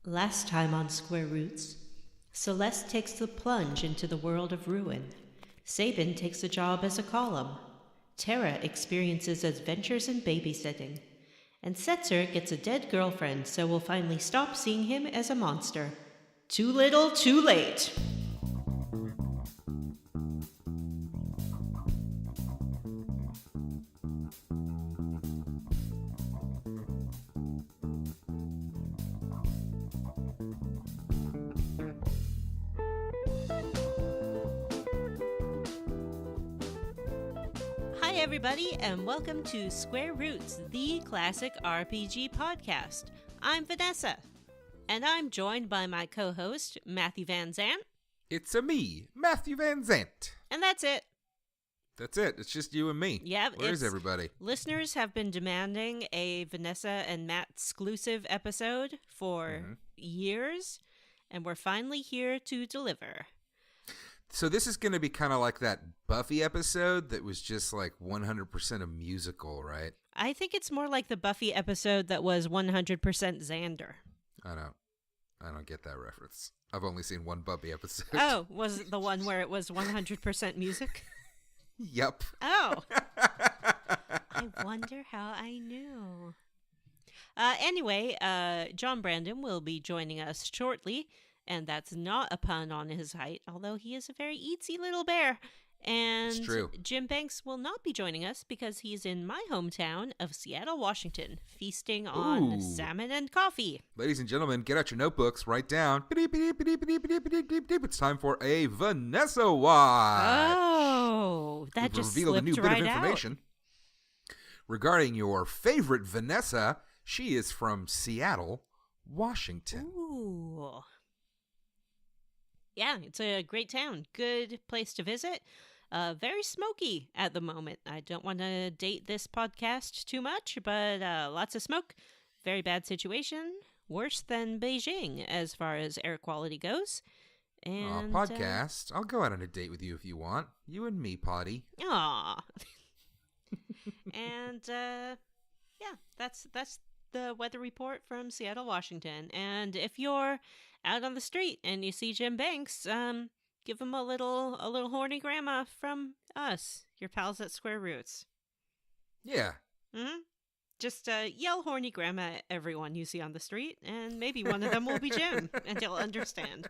Last time on Square Roots, Celeste takes the plunge into the world of ruin. Sabin takes a job as a column. Tara experiences adventures in babysitting. And Setzer gets a dead girlfriend, so we'll finally stop seeing him as a monster. Too little, too late. Hi, everybody, and welcome to Square Roots, the classic RPG podcast. I'm Vanessa, and I'm joined by my co-host, Matthew Van Zant. It's me, Matthew Van Zant. And that's it. That's it. It's just you and me. Yeah, Where's everybody? Listeners have been demanding a Vanessa and Matt exclusive episode for years, and we're finally here to deliver. So this is going to be kind of like that Buffy episode that was just like 100% a musical, right? I think it's more like the Buffy episode that was 100% Xander. I don't get that reference. I've only seen one Buffy episode. Oh, was it the one where it was 100% music? Yep. Oh. I wonder how I knew. Anyway, John Brandon will be joining us shortly, and that's not a pun on his height, although he is a very eatsy little bear. And It's true. Jim Banks will not be joining us because he's in my hometown of Seattle, Washington, feasting on salmon and coffee. Ladies and gentlemen, get out your notebooks, write down. It's time for a Vanessa Watch. Oh, that We've just revealed a slipped new right bit of information regarding your favorite Vanessa. She is from Seattle, Washington. Ooh. Yeah, it's a great town. Good place to visit. Very smoky at the moment. I don't want to date this podcast too much, but lots of smoke. Very bad situation. Worse than Beijing as far as air quality goes. And Podcast. I'll go out on a date with you if you want. You and me, Potty. Aw. And yeah, that's the weather report from Seattle, Washington. And if you're out on the street and you see Jim Banks, give him a little horny grandma from us, your pals at Square Roots. Yeah. Just yell horny grandma at everyone you see on the street, and maybe one of them will be Jim, and he'll understand.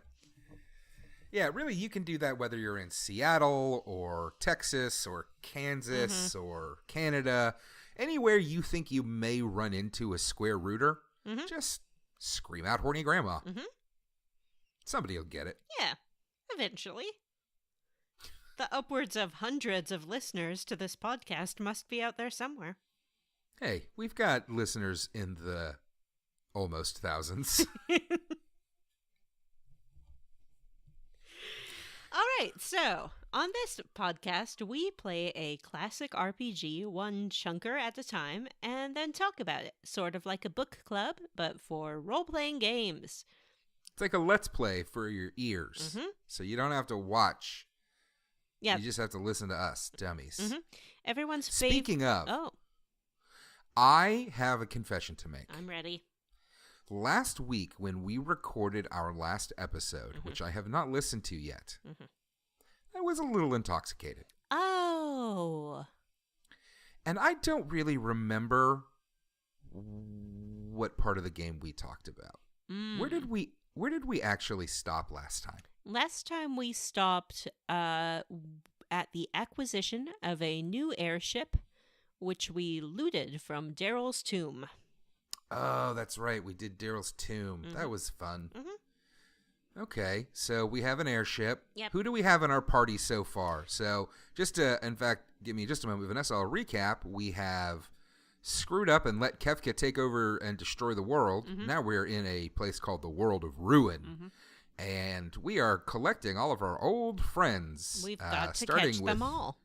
Yeah, really, you can do that whether you're in Seattle or Texas or Kansas or Canada. Anywhere you think you may run into a square rooter, just scream out horny grandma. Somebody will get it. Yeah, eventually. The upwards of hundreds of listeners to this podcast must be out there somewhere. Hey, we've got listeners in the almost thousands. All right, so on this podcast, we play a classic RPG, one chunker at a time, and then talk about it, sort of like a book club, but for role-playing games. It's like a let's play for your ears, so you don't have to watch. Yeah. You just have to listen to us, dummies. Everyone's favorite. Speaking of, Oh, I have a confession to make. I'm ready. Last week, when we recorded our last episode, which I have not listened to yet, I was a little intoxicated. Oh. And I don't really remember what part of the game we talked about. Where did we actually stop last time? Last time we stopped at the acquisition of a new airship, which we looted from Daryl's tomb. Oh, that's right. We did Daryl's tomb. That was fun. Okay, so we have an airship. Yep. Who do we have in our party so far? So just to, in fact, give me just a moment, Vanessa, I'll recap. We have screwed up and let Kefka take over and destroy the world. Now we're in a place called the World of Ruin. And we are collecting all of our old friends. We've got to catch them all.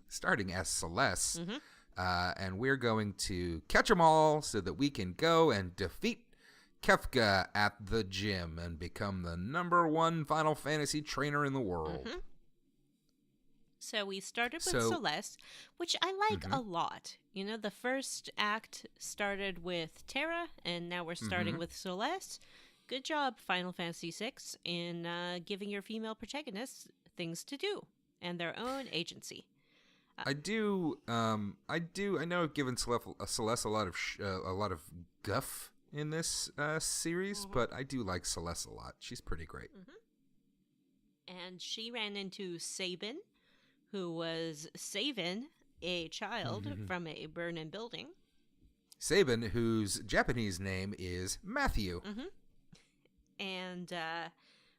Starting as Celeste. And we're going to catch them all so that we can go and defeat Kefka at the gym and become the #1 Final Fantasy trainer in the world. So we started with So- Celeste, which I like a lot. You know, the first act started with Terra, and now we're starting with Celeste. Good job, Final Fantasy VI, in giving your female protagonists things to do and their own agency. I know I've given Celeste a lot of guff in this series, but I do like Celeste a lot. She's pretty great. And she ran into Sabin, who was saving a child from a burning building. Sabin, whose Japanese name is Matthew. And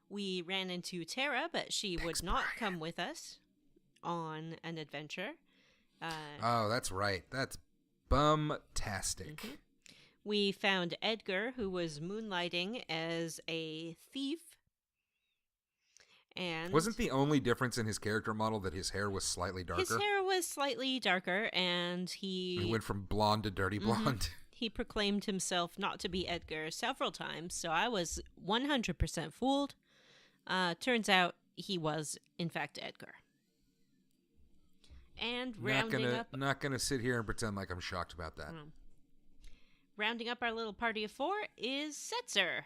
we ran into Terra, but she would not come with us on an adventure. Oh, that's right. That's bum-tastic. We found Edgar, who was moonlighting as a thief. And Wasn't the only difference in his character model that his hair was slightly darker? his hair was slightly darker, and He went from blonde to dirty blonde. he proclaimed himself not to be Edgar several times, so I was 100% fooled. Turns out he was, in fact, Edgar. And Not gonna sit here and pretend like I'm shocked about that. Rounding up our little party of 4 is Setzer.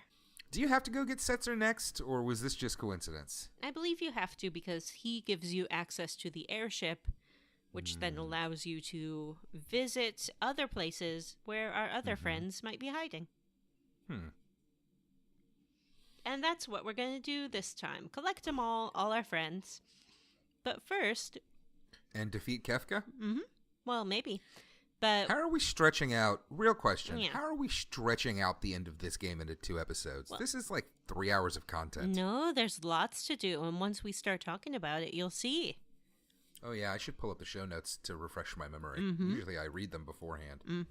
Do you have to go get Setzer next, or was this just coincidence? I believe you have to because he gives you access to the airship, which then allows you to visit other places where our other friends might be hiding. And that's what we're going to do this time. Collect them all our friends. But first... And defeat Kefka? Well, maybe. But How are we stretching out? Real question. Yeah. How are we stretching out the end of this game into 2 episodes? This is like 3 hours of content. no, there's lots to do. And once we start talking about it, you'll see. Oh, yeah, I should pull up the show notes to refresh my memory. Usually I read them beforehand.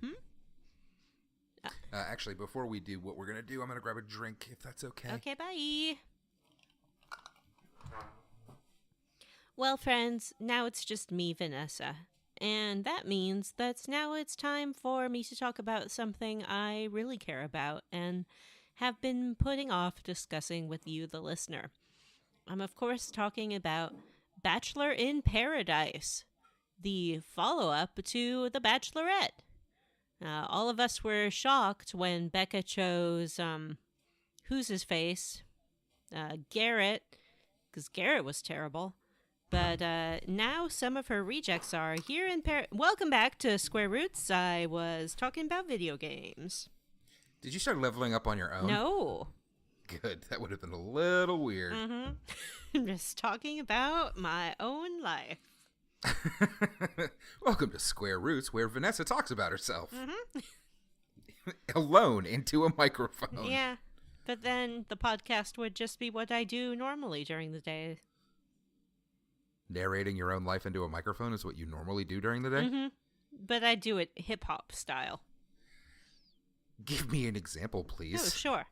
Actually, before we do what we're going to do, I'm going to grab a drink, if that's okay. Okay, bye. Well, friends, now it's just me, Vanessa. And that means that now it's time for me to talk about something I really care about and have been putting off discussing with you, the listener. I'm, of course, talking about Bachelor in Paradise, the follow-up to The Bachelorette. All of us were shocked when Becca chose, who's his face? Garrett, because Garrett was terrible. But now some of her rejects are here in Welcome back to Square Roots. I was talking about video games. Did you start leveling up on your own? No. Good. That would have been a little weird. I'm just talking about my own life. Welcome to Square Roots, where Vanessa talks about herself. Alone into a microphone. Yeah. But then the podcast would just be what I do normally during the day. Narrating your own life into a microphone is what you normally do during the day? But I do it hip-hop style. Give me an example, please. Oh, sure.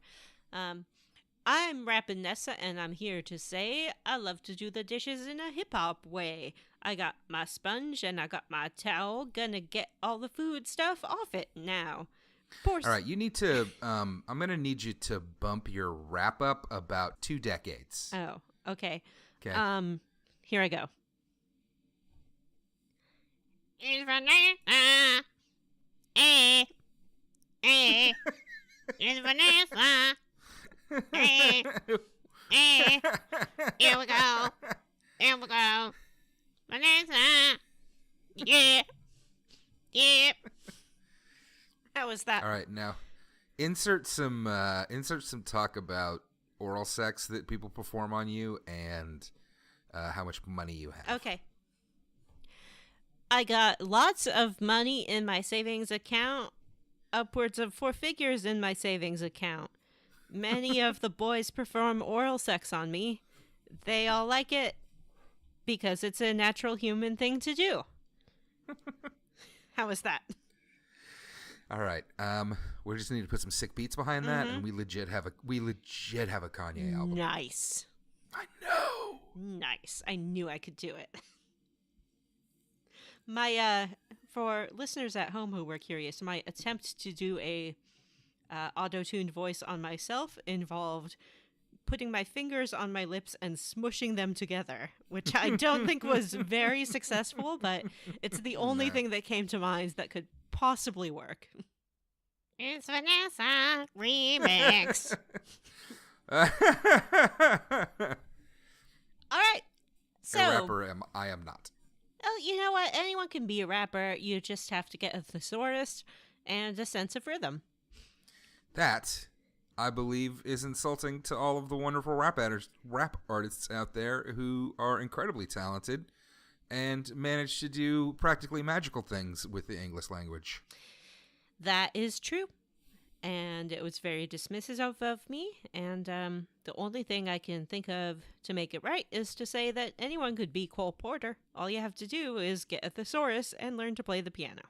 I'm Rappin' Nessa, and I'm here to say I love to do the dishes in a hip-hop way. I got my sponge and I got my towel. Gonna get all the food stuff off it now. All right, you need to, I'm going to need you to bump your wrap-up about 2 decades. Oh, okay. Okay. Here I go. It's Vanessa. It's Vanessa. Here we go. Here we go. Vanessa. Yeah. Yeah. How was that? All right, now insert some talk about oral sex that people perform on you and how much money you have. Okay. I got lots of money in my savings account, upwards of 4 figures in my savings account. Many of the boys perform oral sex on me. They all like it because it's a natural human thing to do. How was that? All right. We just need to put some sick beats behind that, and we legit have a Kanye album. Nice. I know. Nice. I knew I could do it. My for listeners at home who were curious, my attempt to do a auto-tuned voice on myself involved putting my fingers on my lips and smushing them together, which I don't think was very successful, but it's the only thing that came to mind that could possibly work. It's Vanessa remix. All right. So, a rapper I am not. Oh, you know what? Anyone can be a rapper. You just have to get a thesaurus and a sense of rhythm. That, I believe, is insulting to all of the wonderful rap artists out there who are incredibly talented and manage to do practically magical things with the English language. That is true. And it was very dismissive of me. And the only thing I can think of to make it right is to say that anyone could be Cole Porter. All you have to do is get a thesaurus and learn to play the piano.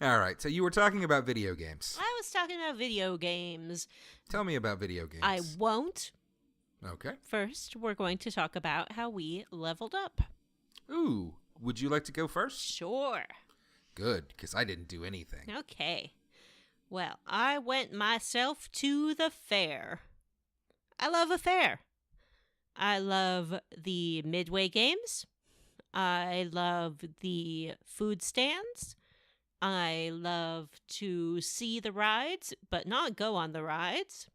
All right. So you were talking about video games. I was talking about video games. Tell me about video games. I won't. Okay. First, we're going to talk about how we leveled up. Ooh. Would you like to go first? Sure. Good, because I didn't do anything. Okay. Well, I went myself to the fair. I love a fair. I love the Midway games. I love the food stands. I love to see the rides, but not go on the rides.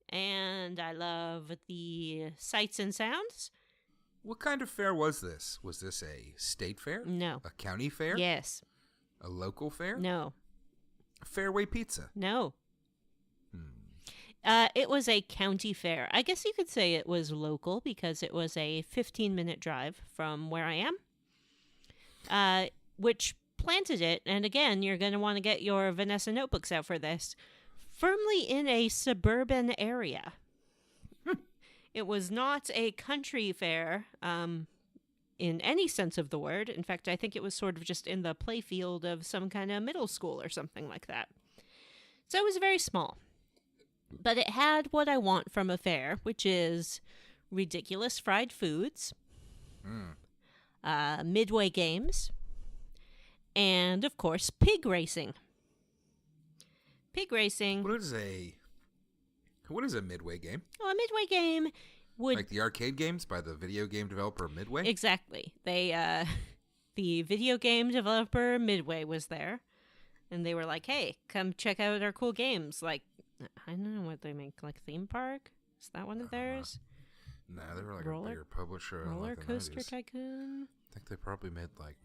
And I love the sights and sounds. What kind of fair was this? Was this a state fair? No. A county fair? Yes. A local fair? No. Fairway Pizza? No. It was a county fair. I guess you could say it was local because it was a 15-minute drive from where I am, which planted it, and again, you're going to want to get your Vanessa notebooks out for this, firmly in a suburban area. It was not a country fair in any sense of the word. In fact, I think it was sort of just in the playfield of some kind of middle school or something like that. So it was very small. But it had what I want from a fair, which is ridiculous fried foods, Midway games, and, of course, pig racing. Pig racing. What is a Midway game? Oh, a Midway game would... Like the arcade games by the video game developer Midway? Exactly. They, the video game developer Midway was there, and they were like, hey, come check out our cool games. Like, I don't know what they make, like Theme Park? Is that one of theirs? No, they were like a bigger publisher. Roller like Coaster Tycoon? I think they probably made like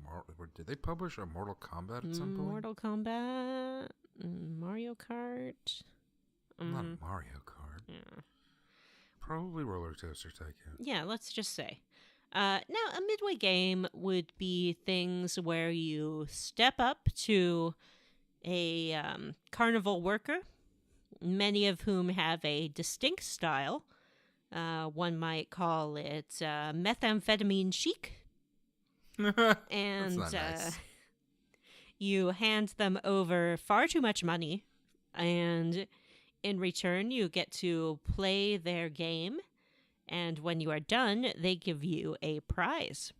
did they publish a Mortal Kombat at some point? Mortal Kombat, Mario Kart. Not Mario Kart. Yeah. Probably Roller Coaster Tycoon. Yeah, let's just say. Now, a Midway game would be things where you step up to a carnival worker, many of whom have a distinct style. One might call it methamphetamine chic. And That's not nice. You hand them over far too much money, and in return you get to play their game, and when you are done, they give you a prize.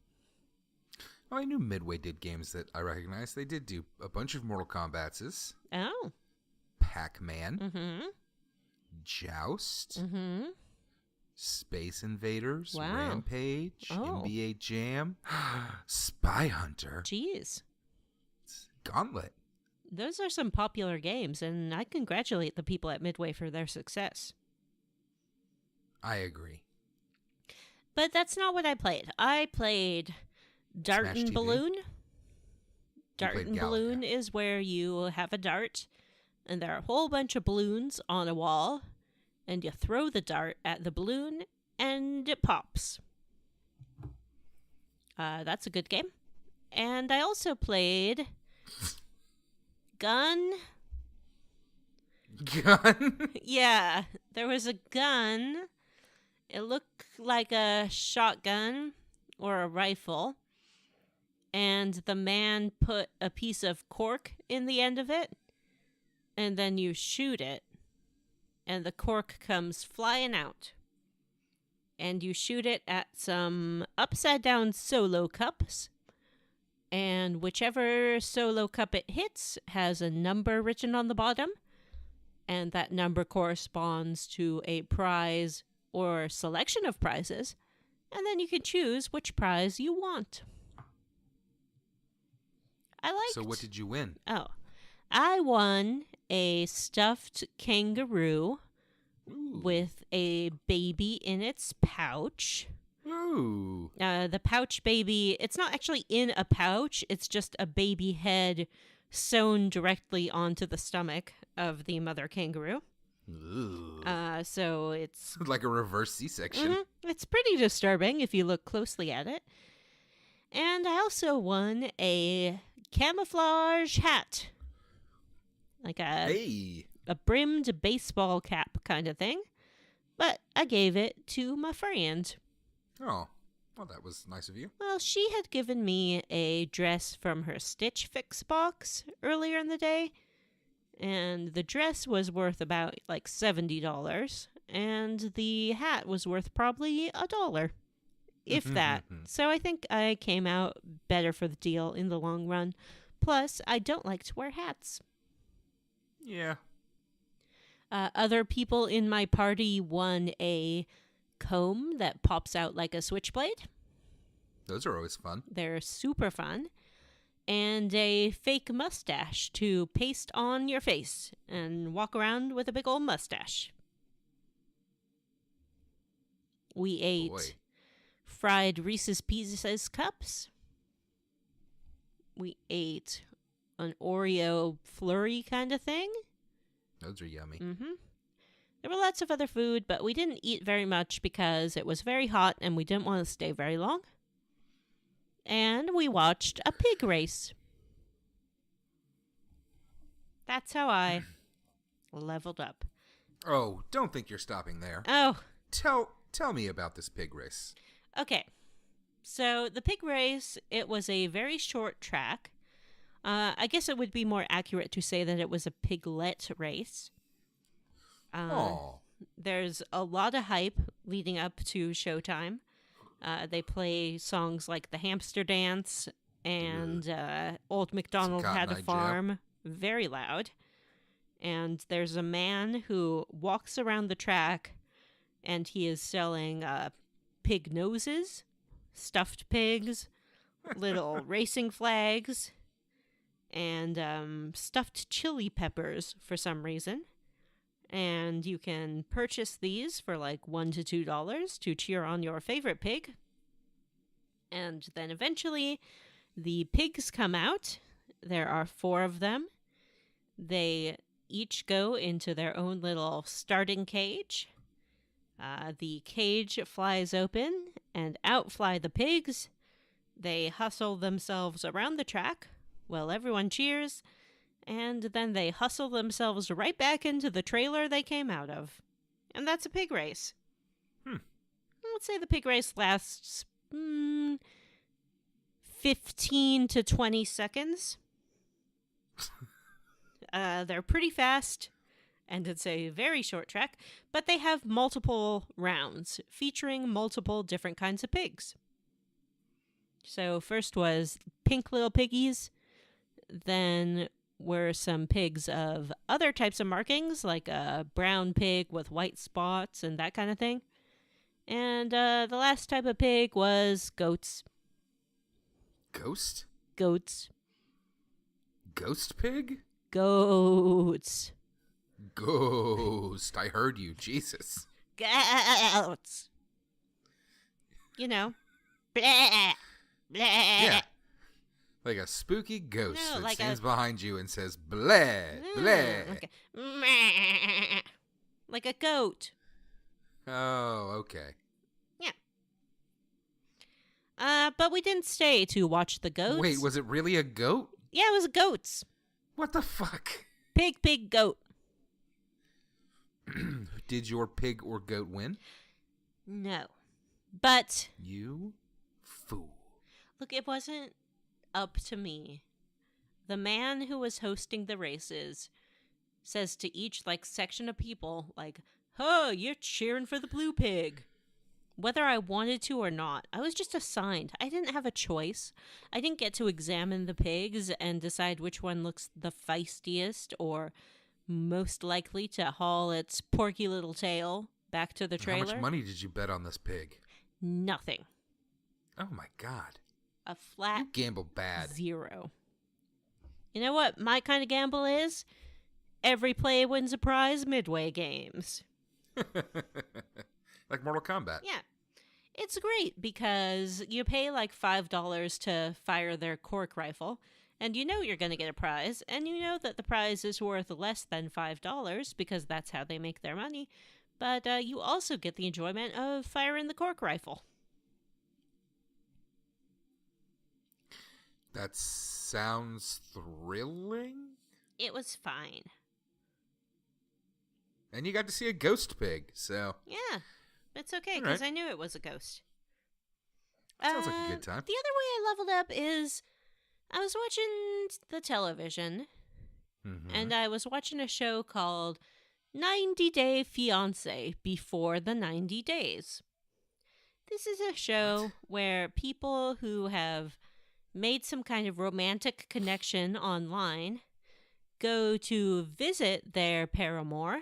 Oh, I knew Midway did games that I recognized. They did do a bunch of Mortal Kombat's. Oh. Pac-Man. Mm-hmm. Joust. Mm-hmm. Space Invaders. Wow. Rampage. Oh. NBA Jam. Spy Hunter. Jeez. Gauntlet. Those are some popular games, and I congratulate the people at Midway for their success. I agree. But that's not what I played. I played Dart Smash and TV? Balloon. Dart played and Galaga. Balloon is where you have a dart, and there are a whole bunch of balloons on a wall, and you throw the dart at the balloon, and it pops. That's a good game. And I also played Gun. Gun? Yeah, there was a gun. It looked like a shotgun or a rifle. And the man put a piece of cork in the end of it. And then you shoot it. And the cork comes flying out. And you shoot it at some upside down solo cups. And whichever solo cup it hits has a number written on the bottom. and that number corresponds to a prize or selection of prizes, and then you can choose which prize you want. So what did you win? I won a stuffed kangaroo with a baby in its pouch. Ooh. The pouch baby, it's not actually in a pouch. It's just a baby head sewn directly onto the stomach of the mother kangaroo. Ooh. So it's... like a reverse C-section. It's pretty disturbing if you look closely at it. And I also won a camouflage hat. Like a brimmed baseball cap kind of thing. But I gave it to my friend. Oh, well, that was nice of you. Well, she had given me a dress from her Stitch Fix box earlier in the day. And the dress was worth about like $70. And the hat was worth probably $1. If that. So I think I came out better for the deal in the long run. Plus, I don't like to wear hats. Yeah. Other people in my party won a comb that pops out like a switchblade. Those are always fun. They're super fun. And a fake mustache to paste on your face and walk around with a big old mustache. We ate fried Reese's Pieces cups. We ate an Oreo flurry kind of thing. Those are yummy. There were lots of other food, but we didn't eat very much because it was very hot and we didn't want to stay very long. And we watched a pig race. That's how I leveled up. Oh, don't think you're stopping there. Oh. Tell me about this pig race. Okay. So the pig race, it was a very short track. I guess it would be more accurate to say that it was a piglet race. There's a lot of hype leading up to showtime. They play songs like The Hamster Dance and Old MacDonald Had a Farm very loud. And there's a man who walks around the track and he is selling pig noses, stuffed pigs, little racing flags, and stuffed chili peppers for some reason. And you can purchase these for like $1 to $2 to cheer on your favorite pig. And then eventually the pigs come out. There are 4 of them. They each go into their own little starting cage. The cage flies open and out fly the pigs. They hustle themselves around the track while everyone cheers. And then they hustle themselves right back into the trailer they came out of. And that's a pig race. Let's say the pig race lasts 15 to 20 seconds. They're pretty fast, and it's a very short track, but they have multiple rounds featuring multiple different kinds of pigs. So first was pink little piggies, then were some pigs of other types of markings, like a brown pig with white spots and that kind of thing. And the last type of pig was goats. Ghost? Goats. Ghost pig? Goats. Ghost. I heard you. Jesus. Goats. You know. Blah. Blah. Yeah. Like a spooky ghost that like stands behind you and says, bleh, bleh. Like a goat. Oh, okay. Yeah. But we didn't stay to watch the goats. Wait, was it really a goat? Yeah, it was goats. What the fuck? Pig, goat. Did your pig or goat win? No. But... You fool. Look, it wasn't up to me. The man who was hosting the races says to each, section of people, oh, you're cheering for the blue pig. Whether I wanted to or not, I was just assigned. I didn't have a choice. I didn't get to examine the pigs and decide which one looks the feistiest or most likely to haul its porky little tail back to the trailer. How much money did you bet on this pig? Nothing. Oh my God. A flat You gamble bad. 0. You know what my kind of gamble is? Every play wins a prize Midway games. Like Mortal Kombat. Yeah. It's great because you pay like $5 to fire their cork rifle, and you know you're going to get a prize, and you know that the prize is worth less than $5 because that's how they make their money, but you also get the enjoyment of firing the cork rifle. That sounds thrilling. It was fine. And you got to see a ghost pig, so... Yeah, it's okay, because I knew it was a ghost. Sounds like a good time. The other way I leveled up is I was watching the television, and I was watching a show called 90 Day Fiancé Before the 90 Days. This is a show where people who have made some kind of romantic connection online go to visit their paramour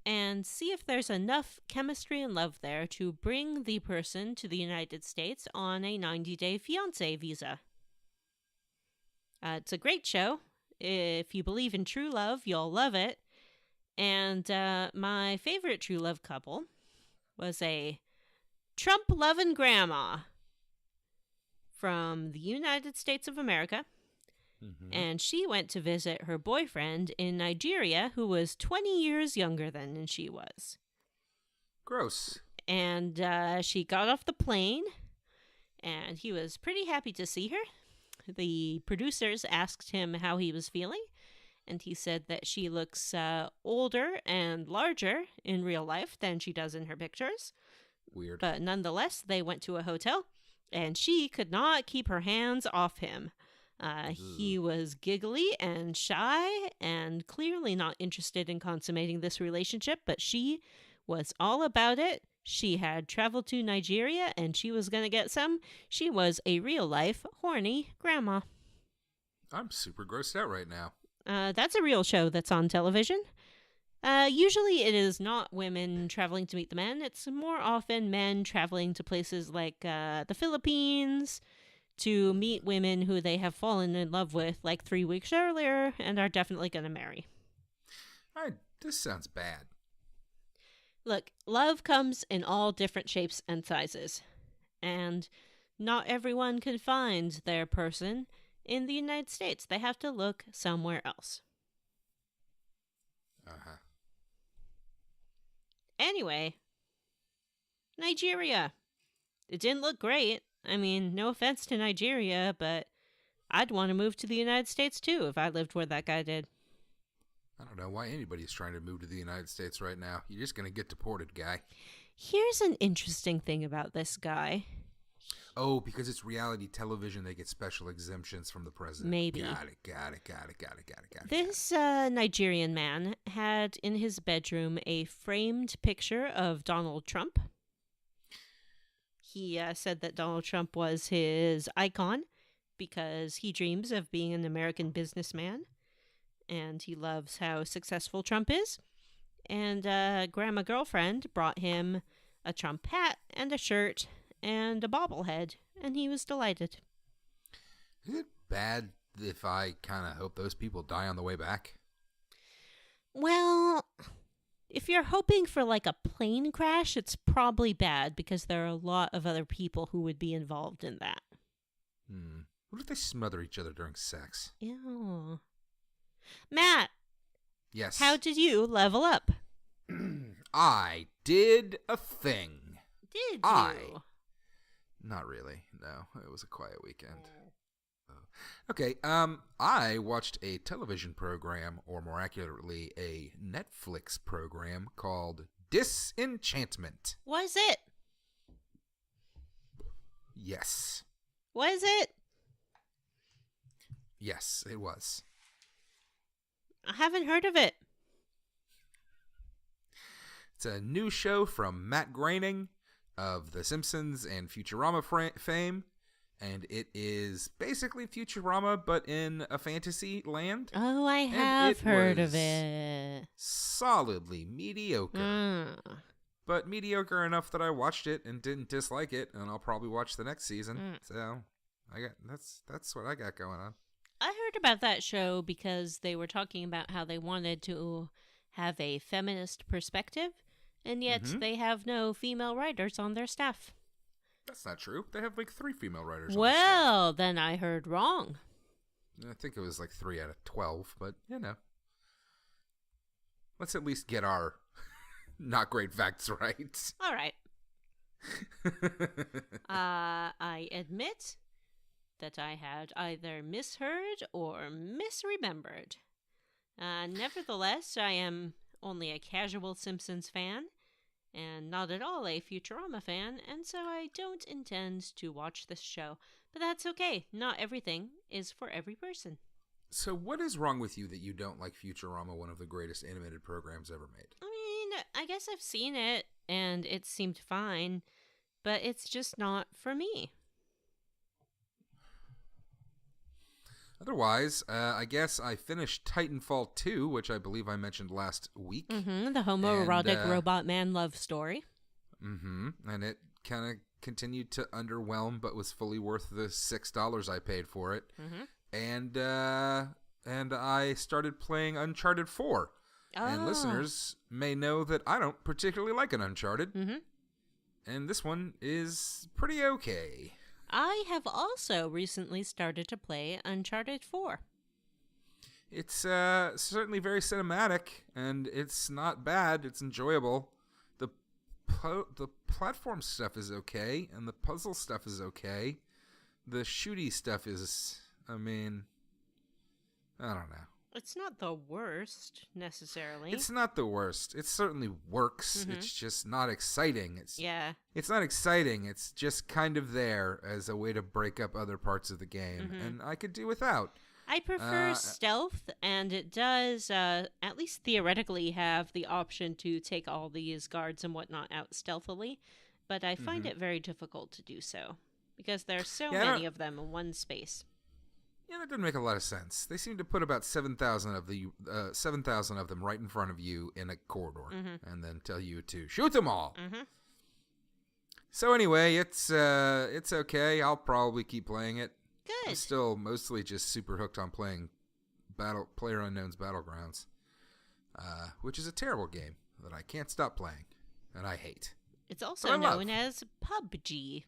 and see if there's enough chemistry and love there to bring the person to the United States on a 90-day fiancé visa. It's a great show. If you believe in true love, you'll love it. And my favorite true love couple was a Trump-loving grandma from the United States of America. And she went to visit her boyfriend in Nigeria, who was 20 years younger than she was. Gross. And she got off the plane, and he was pretty happy to see her. The producers asked him how he was feeling, and he said that she looks older and larger in real life than she does in her pictures. Weird. But nonetheless, they went to a hotel, and she could not keep her hands off him. He was giggly and shy and clearly not interested in consummating this relationship, but she was all about it. She had traveled to Nigeria and she was going to get some. She was a real-life horny grandma. I'm super grossed out right now. That's a real show that's on television. Usually it is not women traveling to meet the men. It's more often men traveling to places like the Philippines, to meet women who they have fallen in love with like 3 weeks earlier and are definitely going to marry. This sounds bad. Look, love comes in all different shapes and sizes, and not everyone can find their person in the United States. They have to look somewhere else. Anyway, Nigeria. It didn't look great. I mean, no offense to Nigeria, but I'd want to move to the United States too if I lived where that guy did. I don't know why anybody's trying to move to the United States right now. You're just going to get deported, guy. Here's an interesting thing about this guy. Oh, because it's reality television, they get special exemptions from the president. Maybe. Got it. This Nigerian man had in his bedroom a framed picture of Donald Trump. He said that Donald Trump was his icon because he dreams of being an American businessman, and he loves how successful Trump is. And Grandma Girlfriend brought him a Trump hat and a shirt and a bobblehead, and he was delighted. Is it bad if I kind of hope those people die on the way back? Well, if you're hoping for like a plane crash, it's probably bad because there are a lot of other people who would be involved in that. What if they smother each other during sex? Ew. Matt! Yes? How did you level up? I did a thing. Did you? Not really. No, it was a quiet weekend. Okay, I watched a television program, or more accurately, a Netflix program called Disenchantment. Was it? Yes. Was it? Yes, it was. I haven't heard of it. It's a new show from Matt Groening of The Simpsons and Futurama fame. and it is basically Futurama, but in a fantasy land. Oh, I have heard of it. Solidly mediocre. But mediocre enough that I watched it and didn't dislike it, and I'll probably watch the next season. So that's what I got going on. I heard about that show because they were talking about how they wanted to have a feminist perspective, and yet they have no female writers on their staff. That's not true. They have like 3 female writers. Well, then I heard wrong. I think it was like 3 out of 12, but you know. Let's at least get our not great facts right. All right. I admit that I had either misheard or misremembered. Nevertheless, I am only a casual Simpsons fan, and not at all a Futurama fan, and so I don't intend to watch this show. But that's okay. Not everything is for every person. So what is wrong with you that you don't like Futurama, one of the greatest animated programs ever made? I mean, I guess I've seen it, and it seemed fine, but it's just not for me. Otherwise, I guess I finished Titanfall 2, which I believe I mentioned last week. The homoerotic robot man love story. And it kind of continued to underwhelm, but was fully worth the $6 I paid for it. And I started playing Uncharted 4. And listeners may know that I don't particularly like an Uncharted. And this one is pretty okay. I have also recently started to play Uncharted 4. It's certainly very cinematic, and it's not bad. It's enjoyable. The platform stuff is okay, and the puzzle stuff is okay. The shooty stuff is, I mean, I don't know. It's not the worst, necessarily. It's not the worst. It certainly works. It's just not exciting. It's not exciting. It's just kind of there as a way to break up other parts of the game, and I could do without. I prefer stealth, and it does, at least theoretically, have the option to take all these guards and whatnot out stealthily, but I find it very difficult to do so, because there are so many of them in one space. Yeah, that doesn't make a lot of sense. They seem to put about 7,000 of them right in front of you in a corridor, and then tell you to shoot them all. So anyway, it's okay. I'll probably keep playing it. Good. I'm still mostly just super hooked on playing PlayerUnknown's Battlegrounds, which is a terrible game that I can't stop playing, and I hate. It's also known as PUBG.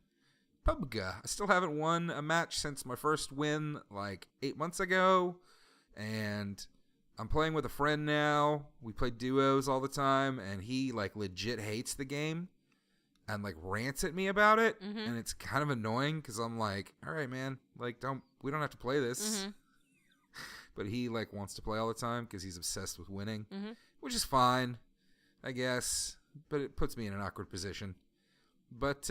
PUBG. I still haven't won a match since my first win like 8 months ago, and I'm playing with a friend now. We play duos all the time, and he like legit hates the game and like rants at me about it, and it's kind of annoying because I'm like, all right, man, like we don't have to play this. But he like wants to play all the time because he's obsessed with winning, which is fine, I guess, but it puts me in an awkward position. But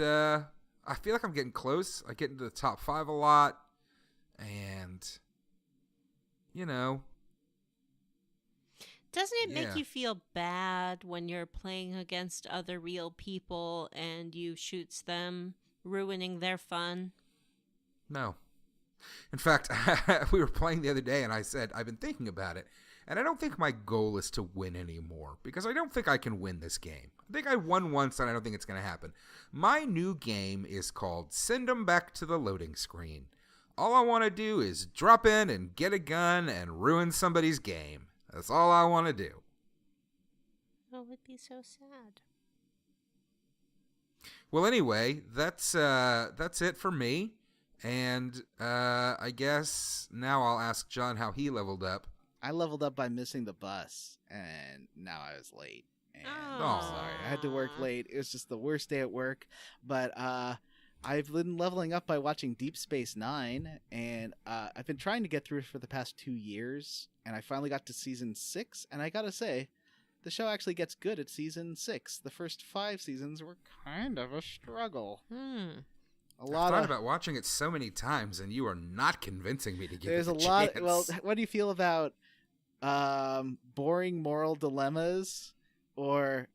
I feel like I'm getting close. I get into the top 5 a lot, and, you know. Doesn't it make you feel bad when you're playing against other real people and you shoots them, ruining their fun? No. In fact, we were playing the other day, and I said, I've been thinking about it, and I don't think my goal is to win anymore, because I don't think I can win this game. I think I won once, and I don't think it's going to happen. My new game is called Send 'em Back to the Loading Screen. All I want to do is drop in and get a gun and ruin somebody's game. That's all I want to do. Oh, it would be so sad. Well, anyway, that's it for me. And I guess now I'll ask John how he leveled up. I leveled up by missing the bus, and now I was late. And I'm sorry, I had to work late. It was just the worst day at work. But I've been leveling up by watching Deep Space Nine, and I've been trying to get through it for the past 2 years, and I finally got to season 6, and I gotta say, the show actually gets good at season 6. The first 5 seasons were kind of a struggle. I've thought about watching it so many times, and you are not convincing me to give it a lot. chance. Well, what do you feel about boring moral dilemmas, or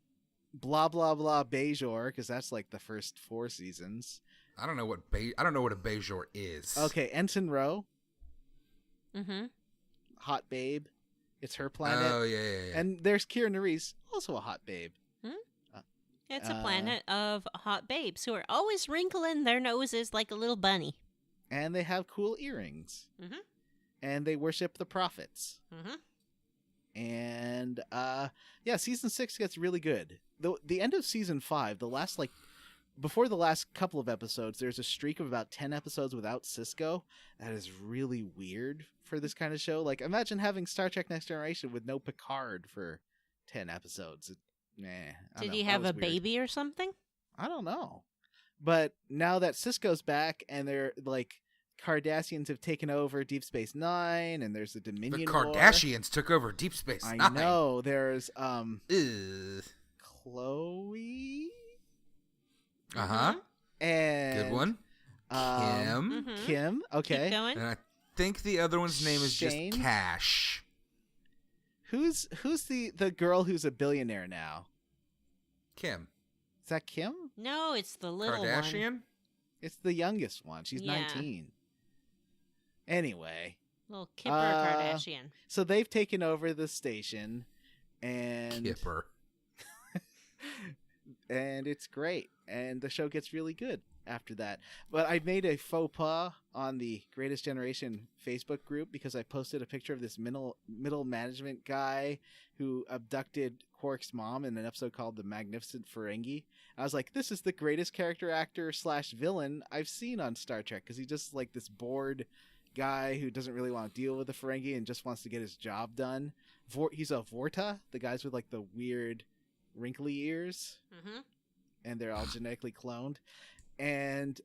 blah blah blah Bajor? Because that's like the first 4 seasons. I don't know what a Bajor is. Okay, Ensign Rowe, Mm-hmm. hot babe. It's her planet. Oh yeah. And there's Kira Nerys, also a hot babe. It's a planet of hot babes who are always wrinkling their noses like a little bunny. And they have cool earrings. Mm-hmm. And they worship the prophets. Mm-hmm. And season 6 gets really good. The end of season 5, before the last couple of episodes, there's a streak of about 10 episodes without Cisco. That is really weird for this kind of show. Like, imagine having Star Trek Next Generation with no Picard for 10 episodes. Did he have a baby or something? I don't know. But now that Cisco's back and they're like Cardassians have taken over Deep Space Nine and there's a Dominion The War. Kardashians took over Deep Space Nine. I know. There's Ugh. Chloe. Uh-huh. And Good one. Kim. Kim. Okay. Keep going. And I think the other one's name is Shane? just Cash. Who's the girl who's a billionaire now? Kim. Is that Kim? No, it's the little Kardashian? one. It's the youngest one. She's Yeah. 19. Anyway, Little Kipper Kardashian. so they've taken over the station, and Kipper. and it's great. And the show gets really good after that. But I made a faux pas on the Greatest Generation Facebook group because I posted a picture of this middle management guy who abducted Quark's mom in an episode called The Magnificent Ferengi. I was like, this is the greatest character actor / villain I've seen on Star Trek, because he's just like this bored guy who doesn't really want to deal with the Ferengi and just wants to get his job done. He's a Vorta, the guys with like the weird wrinkly ears. Mm-hmm. And they're all genetically cloned. And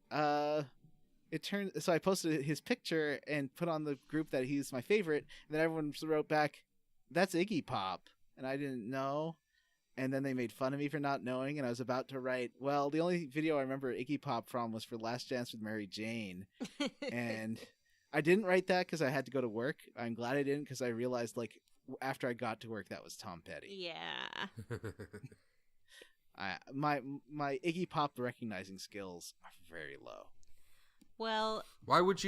it turned, so I posted his picture and put on the group that he's my favorite, and then everyone wrote back, that's Iggy Pop, and I didn't know. And then they made fun of me for not knowing, and I was about to write, well, the only video I remember Iggy Pop from was for Last Dance with Mary Jane. And I didn't write that because I had to go to work. I'm glad I didn't, because I realized, like, after I got to work, that was Tom Petty. Yeah. My Iggy Pop recognizing skills are very low. Well, Why would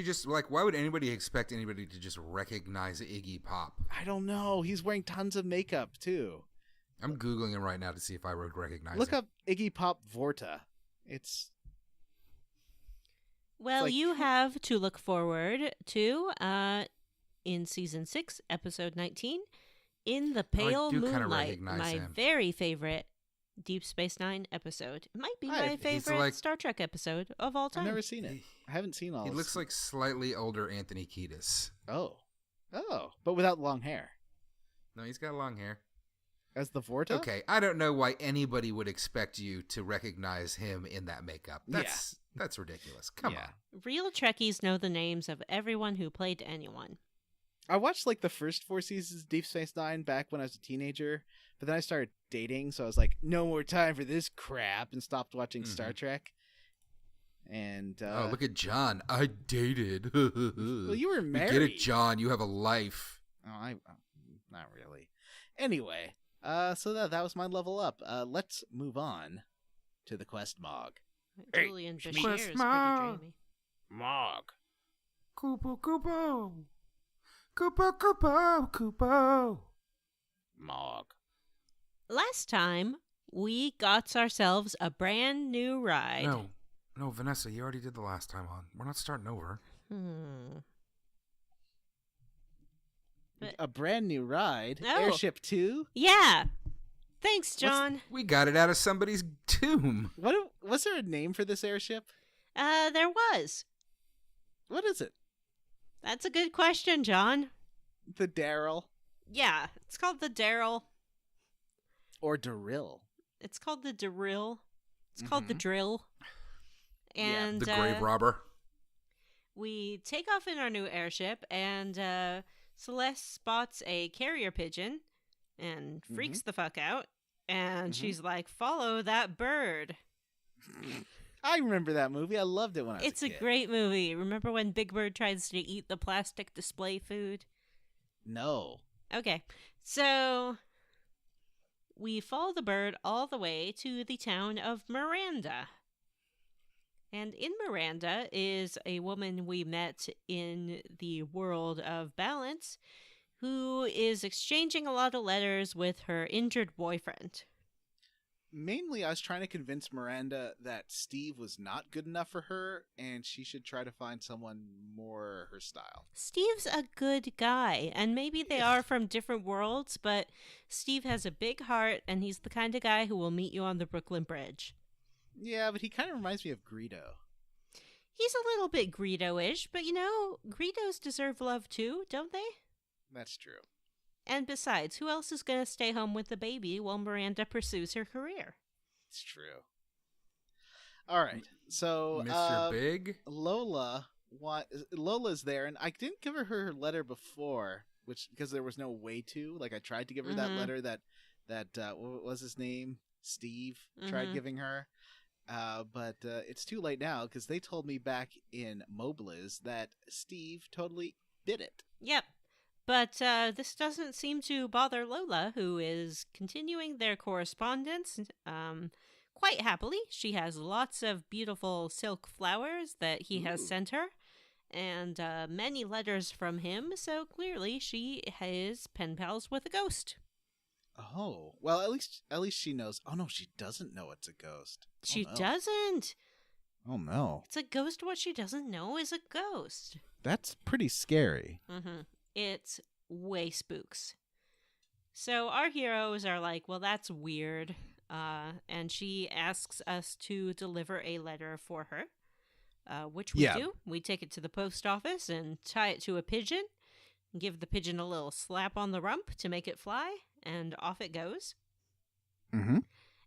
anybody expect anybody to just recognize Iggy Pop? I don't know. He's wearing tons of makeup, too. I'm Googling him right now to see if I would recognize Look him. up Iggy Pop Vorta. It's like- you have to look forward to in season 6, episode 19, In the Pale do kinda Moonlight, recognize my him. very favorite Deep Space Nine episode. It might be my He's favorite like- Star Trek episode of all I've time. never seen it. I haven't seen all. He of looks like slightly older Anthony Kiedis. oh, but without long hair. No, he's got long hair. As the Vorta. Okay, I don't know why anybody would expect you to recognize him in that makeup. That's ridiculous. Come Yeah. on. Real Trekkies know the names of everyone who played anyone. I watched like the first 4 seasons of Deep Space Nine back when I was a teenager, but then I started dating, so I was like, no more time for this crap, and stopped watching Star Trek. And Oh, look at John. I dated. well, you were We married. get it, John. You have a life. Oh, not really. Anyway, so that was my level up. Let's move on to the quest mog. Hey, Julian Schmeek. Bashir is pretty Smog. dreamy. Mog. Kupo, Kupo. Kupo, Kupo, Kupo. Mog. Last time, we got ourselves a brand new ride. No, Vanessa, you already did the last time on. We're not starting over. But- A brand new ride. Oh. Airship 2. Yeah. Thanks, John. We got it out of somebody's tomb. Was there a name for this airship? There was. What is it? That's a good question, John. The Daryl Yeah, it's called the Daryl. or Daryl? It's called the Drill. It's called the Drill. And The grave robber. we take off in our new airship, and Celeste spots a carrier pigeon and freaks the fuck out. And she's like, follow that bird. I remember that movie. I loved it when I was It's a a kid. great movie. Remember when Big Bird tries to eat the plastic display food? No. Okay, so we follow the bird all the way to the town of Miranda. And in Miranda is a woman we met in the world of balance who is exchanging a lot of letters with her injured boyfriend. Mainly, I was trying to convince Miranda that Steve was not good enough for her, and she should try to find someone more her style. Steve's a good guy, and maybe they are from different worlds, but Steve has a big heart, and he's the kind of guy who will meet you on the Brooklyn Bridge. Yeah, but he kind of reminds me of Greedo. He's a little bit Greedo-ish, but Greedos deserve love too, don't they? That's true. And besides, who else is going to stay home with the baby while Miranda pursues her career? It's true. All right, so Mr. Big? Lola's there, and I didn't give her letter before, because there was no way to. Like, I tried to give her that letter that what was his name? Steve tried giving her. But it's too late now, because they told me back in Mobliz that Steve totally did it. Yep. But this doesn't seem to bother Lola, who is continuing their correspondence quite happily. She has lots of beautiful silk flowers that he has sent her, and many letters from him, so clearly she is pen pals with a ghost. Oh, well, at least she knows. Oh, no, she doesn't know it's a ghost. She doesn't. Oh, no. It's a ghost. What she doesn't know is a ghost. That's pretty scary. Mm-hmm. It's way spooks. So our heroes are like, well, that's weird. And she asks us to deliver a letter for her, which we do. We take it to the post office and tie it to a pigeon, give the pigeon a little slap on the rump to make it fly, and off it goes. Mm-hmm.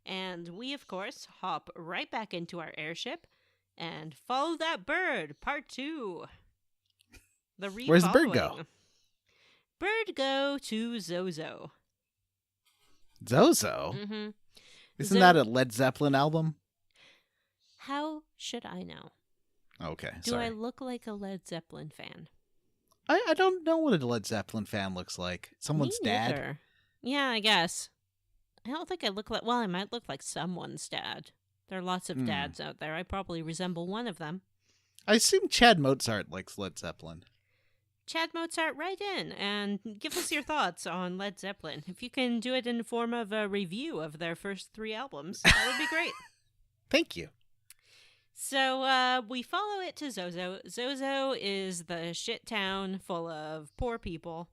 And we, of course, hop right back into our airship and follow that bird, part 2. Where's the bird go? Bird go to Zozo. Zozo? Mm-hmm. Isn't that a Led Zeppelin album? How should I know? Okay, Do sorry. I look like a Led Zeppelin fan? I don't know what a Led Zeppelin fan looks like. Someone's Me dad? neither. Yeah, I guess. I don't think I look like... Well, I might look like someone's dad. There are lots of dads out there. I probably resemble one of them. I assume Chad Mozart likes Led Zeppelin. Chad Mozart, write in and give us your thoughts on Led Zeppelin. If you can do it in the form of a review of their first 3 albums, that would be great. Thank you. So we follow it to Zozo. Zozo is the shit town full of poor people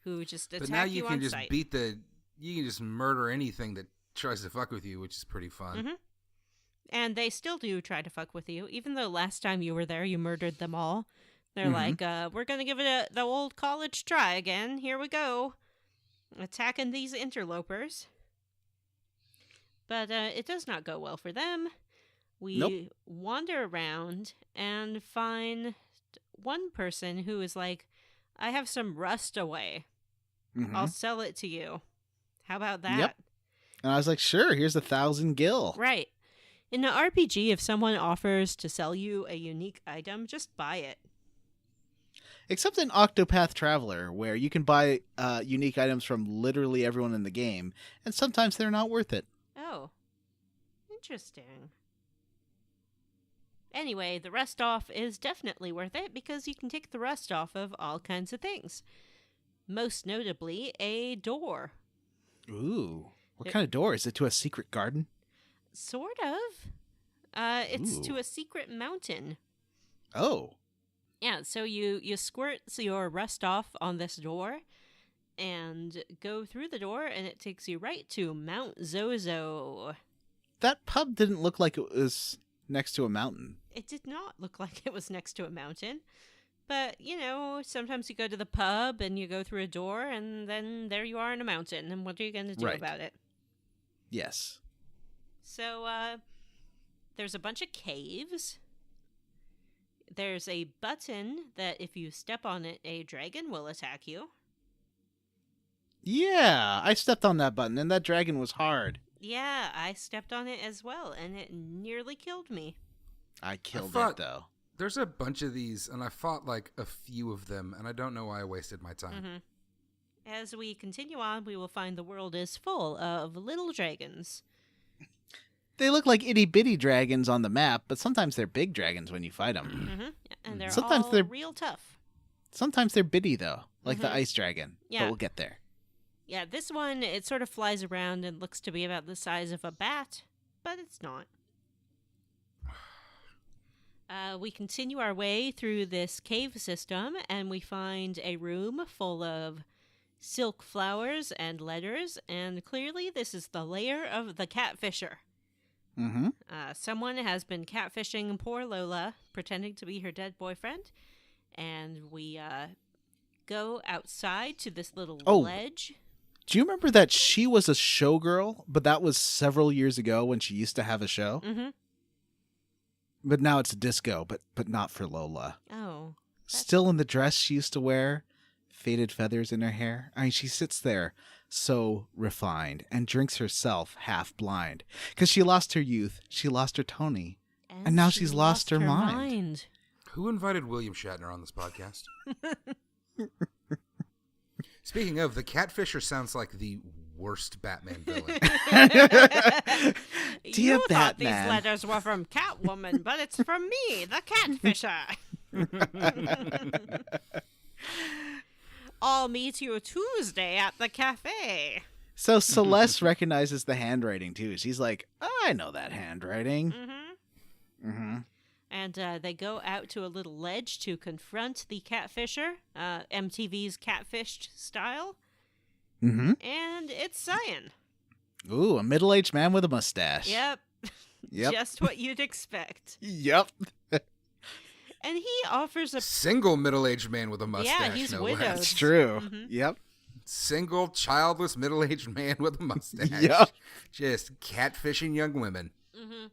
who just attack you on sight. But now you can just you can just murder anything that tries to fuck with you, which is pretty fun. Mm-hmm. And they still do try to fuck with you, even though last time you were there, you murdered them all. They're like, we're going to give it the old college try again. Here we go. Attacking these interlopers. But it does not go well for them. We wander around and find one person who is like, I have some rust away. I'll sell it to you. How about that? Yep. And I was like, sure, here's 1,000 gil. Right. In an RPG, if someone offers to sell you a unique item, just buy it. Except in Octopath Traveler, where you can buy unique items from literally everyone in the game, and sometimes they're not worth it. Oh. Interesting. Anyway, the rust off is definitely worth it because you can take the rust off of all kinds of things. Most notably, a door. Ooh. What kind of door? Is it to a secret garden? Sort of. It's to a secret mountain. Oh. Yeah, so you squirt your rust off on this door and go through the door, and it takes you right to Mount Zozo. That pub didn't look like it was next to a mountain. It did not look like it was next to a mountain. But, sometimes you go to the pub and you go through a door, and then there you are in a mountain. And what are you going to do about it? Yes. So, there's a bunch of caves. There's a button that if you step on it, a dragon will attack you. Yeah, I stepped on that button, and that dragon was hard. Yeah, I stepped on it as well, and it nearly killed me. I killed it, though. There's a bunch of these, and I fought like a few of them, and I don't know why I wasted my time. Mm-hmm. As we continue on, we will find the world is full of little dragons. They look like itty-bitty dragons on the map, but sometimes they're big dragons when you fight them. Mm-hmm. And they're Sometimes all they're- real tough. Sometimes they're bitty, though, like the Mhm. ice dragon. Yeah. But we'll get there. Yeah, this one, it sort of flies around and looks to be about the size of a bat, but it's not. We continue our way through this cave system, and we find a room full of silk flowers and letters, and clearly this is the lair of the catfisher. Mm-hmm. Someone has been catfishing poor Lola, pretending to be her dead boyfriend, and we go outside to this little ledge. Do you remember that she was a showgirl, but that was several years ago when she used to have a show? Mm-hmm. But now it's a disco, but not for Lola. Oh. Still in the dress she used to wear, faded feathers in her hair. I mean, she sits there so refined and drinks herself half blind. Because she lost her youth, she lost her Tony, and now she's lost her mind. Who invited William Shatner on this podcast? Speaking of, the Catfisher sounds like the worst Batman villain. You thought these Batman. letters were from Catwoman, but it's from me, the Catfisher. I'll meet you Tuesday at the cafe. So Celeste recognizes the handwriting, too. She's like, I know that handwriting. Mm-hmm. Mm-hmm. And they go out to a little ledge to confront the Catfisher, MTV's Catfished style. Mm-hmm. And it's Cyan. Ooh, a middle-aged man with a mustache. Yep. Yep. Just what you'd expect. Yep. And he offers a... Single middle-aged man with a mustache. Yeah, he's no widowed. less. That's true. Mhm. Yep. Single, childless, middle-aged man with a mustache. Yep. Just catfishing young women. Mm-hmm.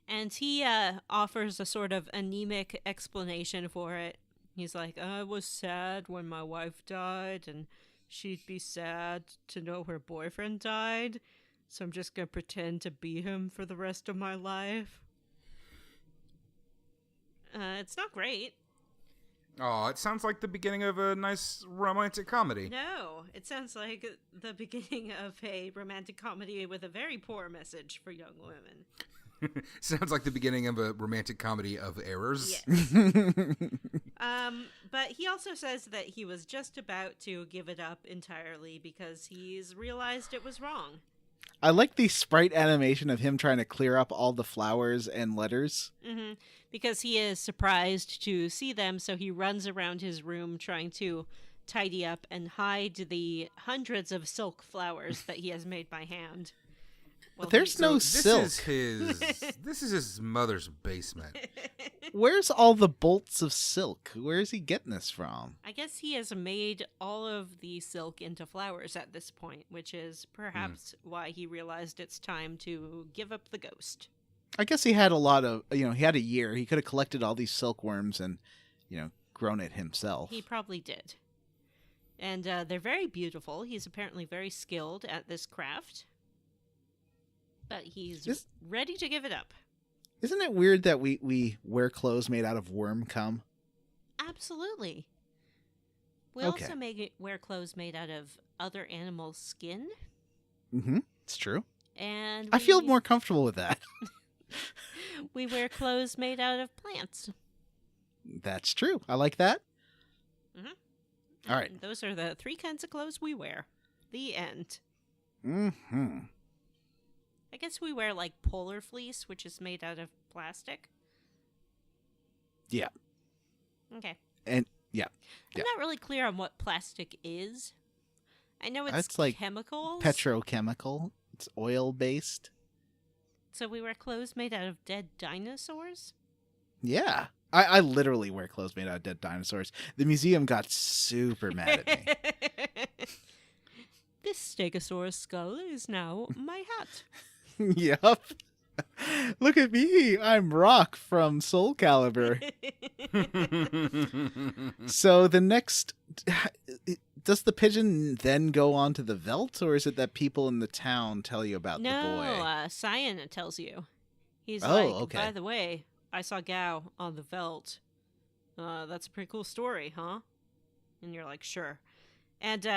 And he offers a sort of anemic explanation for it. He's like, I was sad when my wife died, and she'd be sad to know her boyfriend died, so I'm just going to pretend to be him for the rest of my life. It's not great. Oh, it sounds like the beginning of a nice romantic comedy. No, it sounds like the beginning of a romantic comedy with a very poor message for young women. Sounds like the beginning of a romantic comedy of errors. Yes. But he also says that he was just about to give it up entirely because he's realized it was wrong. I like the sprite animation of him trying to clear up all the flowers and letters. Mm-hmm. Because he is surprised to see them, so he runs around his room trying to tidy up and hide the hundreds of silk flowers that he has made by hand. Well, But there's no silk. This is his mother's basement. Where's all the bolts of silk? Where is he getting this from? I guess he has made all of the silk into flowers at this point, which is perhaps why he realized it's time to give up the ghost. I guess he had a lot of, he had a year. He could have collected all these silkworms and, grown it himself. He probably did. And they're very beautiful. He's apparently very skilled at this craft. But he's ready to give it up. Isn't it weird that we wear clothes made out of worm cum? Absolutely. We Okay. also wear clothes made out of other animals' skin. Mm-hmm. It's true. And I feel more comfortable with that. we wear clothes made out of plants. That's true. I like that. Mm-hmm. All right. And those are the 3 kinds of clothes we wear. The end. Mm-hmm. I guess we wear like polar fleece, which is made out of plastic. Yeah. Okay. And yeah. I'm not really clear on what plastic is. I know it's like chemicals. Petrochemical. It's oil-based. So we wear clothes made out of dead dinosaurs? Yeah. I literally wear clothes made out of dead dinosaurs. The museum got super mad at me. This stegosaurus skull is now my hat. Yup. Look at me. I'm Rock from Soul Calibur. So the next... Does the pigeon then go on to the veldt, or is it that people in the town tell you about the boy? No, Cyan tells you. He's okay. by the way, I saw Gao on the veldt. That's a pretty cool story, huh? And you're like, sure. And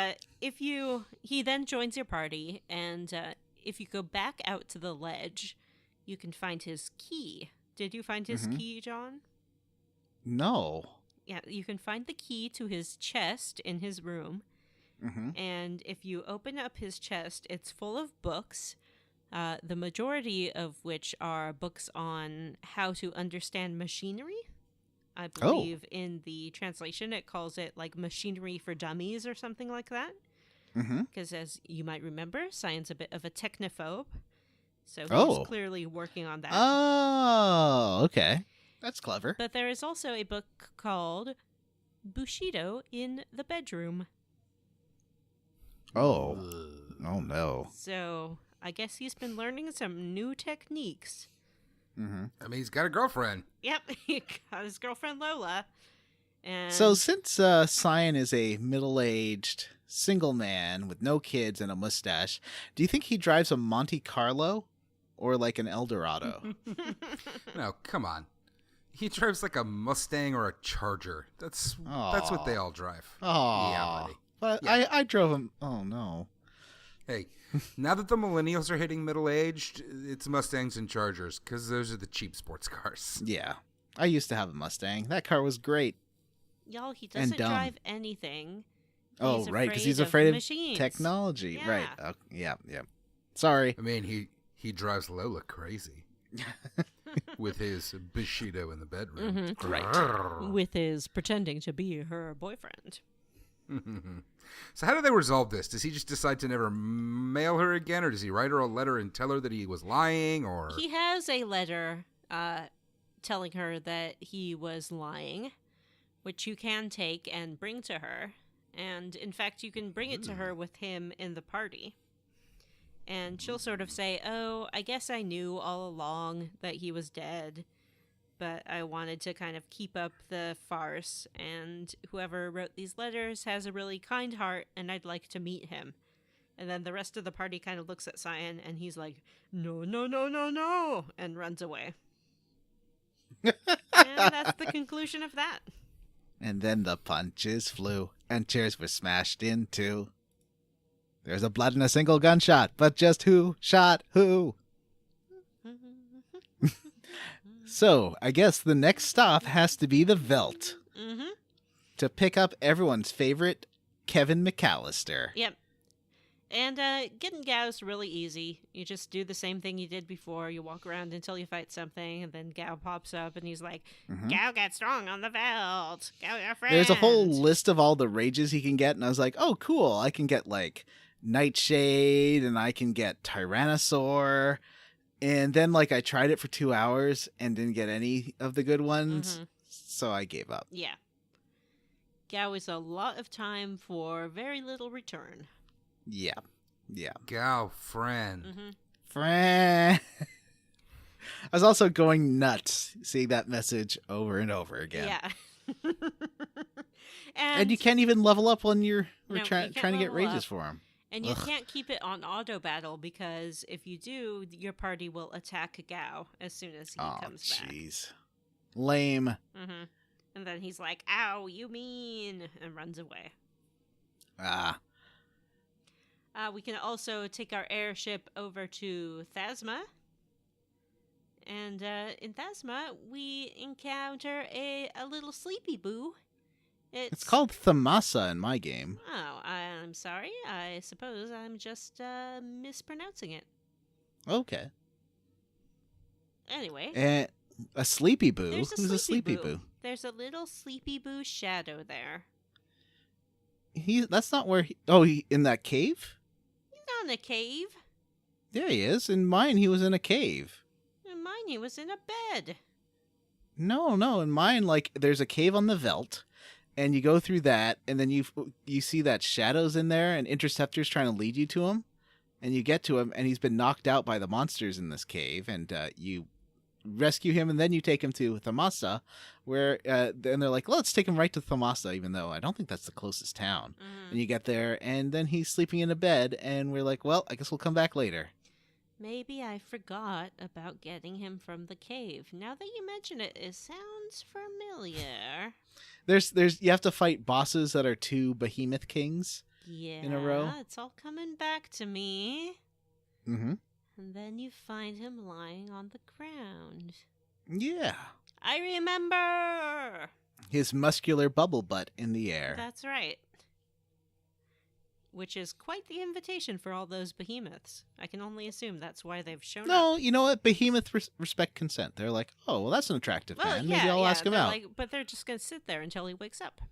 he then joins your party, and if you go back out to the ledge, you can find his key. Did you find his key, John? No. Yeah, you can find the key to his chest in his room. And if you open up his chest, it's full of books, the majority of which are books on how to understand machinery. I believe in the translation it calls it like machinery for dummies or something like that. Because as you might remember, Cyan's a bit of a technophobe. So he's clearly working on that. Oh, okay. That's clever. But there is also a book called Bushido in the Bedroom. Oh no. So I guess he's been learning some new techniques. I mean, he's got a girlfriend. Yep, he got his girlfriend Lola. And So since Cyan is a middle-aged single man with no kids and a mustache, do you think he drives a Monte Carlo or like an Eldorado? No, come on. He drives like a Mustang or a Charger. That's what they all drive. Oh, yeah, buddy. But Yeah. I drove him. Oh no. Hey, now that the millennials are hitting middle-aged, it's Mustangs and Chargers because those are the cheap sports cars. Yeah, I used to have a Mustang. That car was great. Y'all, he doesn't dumb. drive anything. Oh, He's right, because he's of afraid of machines. technology. Yeah. Right. Yeah. Sorry. I mean, he drives Lola crazy with his Bushido in the bedroom. Right. With his pretending to be her boyfriend. So how do they resolve this? Does he just decide to never mail her again, or does he write her a letter and tell her that he was lying? Or He has a letter telling her that he was lying, which you can take and bring to her. And in fact, you can bring it to her with him in the party. And she'll sort of say, "Oh, I guess I knew all along that he was dead, but I wanted to kind of keep up the farce, and whoever wrote these letters has a really kind heart, and I'd like to meet him." And then the rest of the party kind of looks at Cyan, and he's like, "No, no, no, no, no," and runs away. And that's the conclusion of that. And then the punches flew, and chairs were smashed in two. There's a blood and a single gunshot, but just who shot who? So, I guess the next stop has to be the Veldt. To pick up everyone's favorite, Kevin McAllister. Yep. And getting Gao's really easy. You just do the same thing you did before. You walk around until you fight something, and then Gao pops up, and he's like, "Gao got strong on the Veldt. Gao got friends." There's a whole list of all the rages he can get, and I was like, oh, cool. I can get, like, Nightshade, and I can get Tyrannosaur. And then, like, I tried it for 2 hours and didn't get any of the good ones, so I gave up. Yeah. Gao is a lot of time for very little return. Yeah. Gal friend. Friend. I was also going nuts seeing that message over and over again. Yeah. And you can't even level up when you're No, trying you to can't get level rages up. for him. And you can't keep it on auto battle, because if you do, your party will attack Gao as soon as he comes back. Jeez. Lame. And then he's like, "Ow, you mean," and runs away. We can also take our airship over to Thasma. And in Thasma, we encounter a little sleepy boo. It's called Thamasa in my game. Oh, I'm sorry. I suppose I'm just mispronouncing it. Okay. Anyway. A sleepy boo? There's Who's a sleepy boo? There's a little sleepy boo shadow there. That's not where in that cave? He's not in a cave. There he is. In mine, he was in a cave. In mine, he was in a bed. No. In mine, like, there's a cave on the Veldt, and you go through that, and then you see that Shadow's in there, and Interceptor's trying to lead you to him, and you get to him, and he's been knocked out by the monsters in this cave, and you rescue him, and then you take him to Thamasa, where then they're like, let's take him right to Thamasa, even though I don't think that's the closest town. And you get there, and then he's sleeping in a bed, and we're like, well, I guess we'll come back later. Maybe I forgot about getting him from the cave. Now that you mention it, it sounds familiar. There's you have to fight bosses that are 2 behemoth kings in a row. It's all coming back to me. Mm-hmm. And And then you find him lying on the ground. Yeah. I remember! His muscular bubble butt in the air. That's right. Which is quite the invitation for all those behemoths. I can only assume that's why they've shown up. No, you know what? Behemoth respect consent. They're like, oh, well, that's an attractive man. Maybe I'll ask him out. But they're just going to sit there until he wakes up.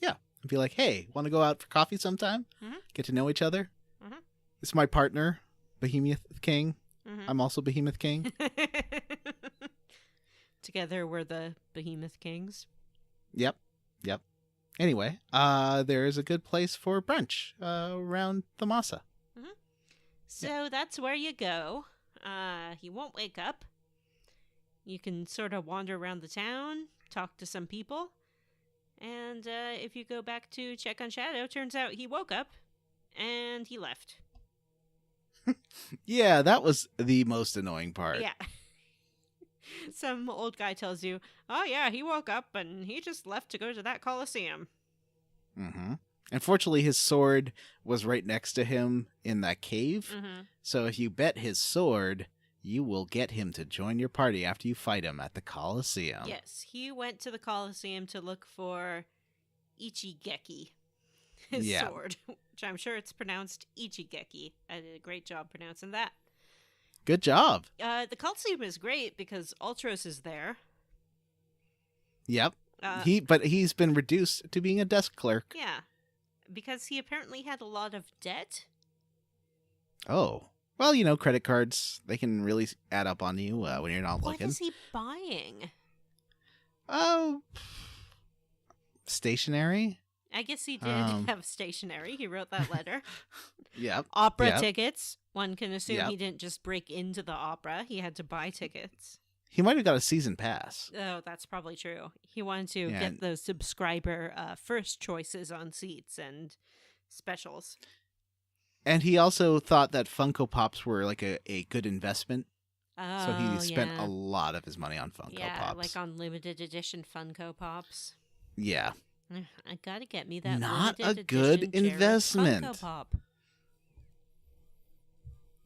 Yeah. And be like, hey, want to go out for coffee sometime? Mm-hmm. Get to know each other? Mm-hmm. It's my partner, Behemoth King. Mm-hmm. I'm also Behemoth King. Together we're the Behemoth Kings. Yep. Anyway, there is a good place for brunch around the Masa. Mm-hmm. So that's where you go. He won't wake up. You can sort of wander around the town, talk to some people. And if you go back to check on Shadow, turns out he woke up and he left. Yeah, that was the most annoying part. Yeah. Some old guy tells you, oh yeah, he woke up and he just left to go to that Coliseum. Mm-hmm. Unfortunately, his sword was right next to him in that cave. Mm-hmm. So if you bet his sword, you will get him to join your party after you fight him at the Coliseum. Yes, he went to the Coliseum to look for Ichigeki, his sword, which I'm sure it's pronounced Ichigeki. I did a great job pronouncing that. Good job. The Coliseum is great because Ultros is there. Yep. But he's been reduced to being a desk clerk. Yeah, because he apparently had a lot of debt. Oh. Well, you know, credit cards, they can really add up on you when you're not looking. What is he buying? Oh, stationery? I guess he did have stationery. He wrote that letter. Yep. Opera tickets. One can assume he Yep. didn't just break into the opera. He had to buy tickets. He might have got a season pass. Oh, that's probably true. He wanted to get those subscriber first choices on seats and specials. And he also thought that Funko Pops were like a good investment. Oh, so he spent a lot of his money on Funko Pops. Yeah, like on limited edition Funko Pops. Yeah. I gotta get me that Not limited a good edition Jared investment. Funko Pop.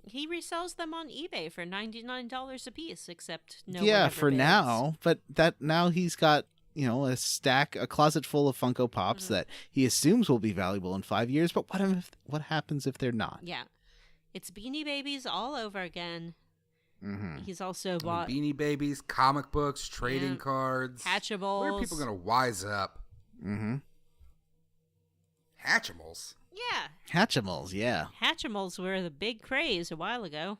He resells them on eBay for $99 a piece, except no one Yeah, ever for bids. now. But now he's got, you know, a closet full of Funko Pops that he assumes will be valuable in 5 years. But what happens if they're not? Yeah. It's Beanie Babies all over again. Mm-hmm. He's also bought Beanie Babies, comic books, trading cards. Hatchables. Where are people going to wise up? Mm-hmm. Hatchimals? Yeah. Hatchimals, yeah. Hatchimals were the big craze a while ago.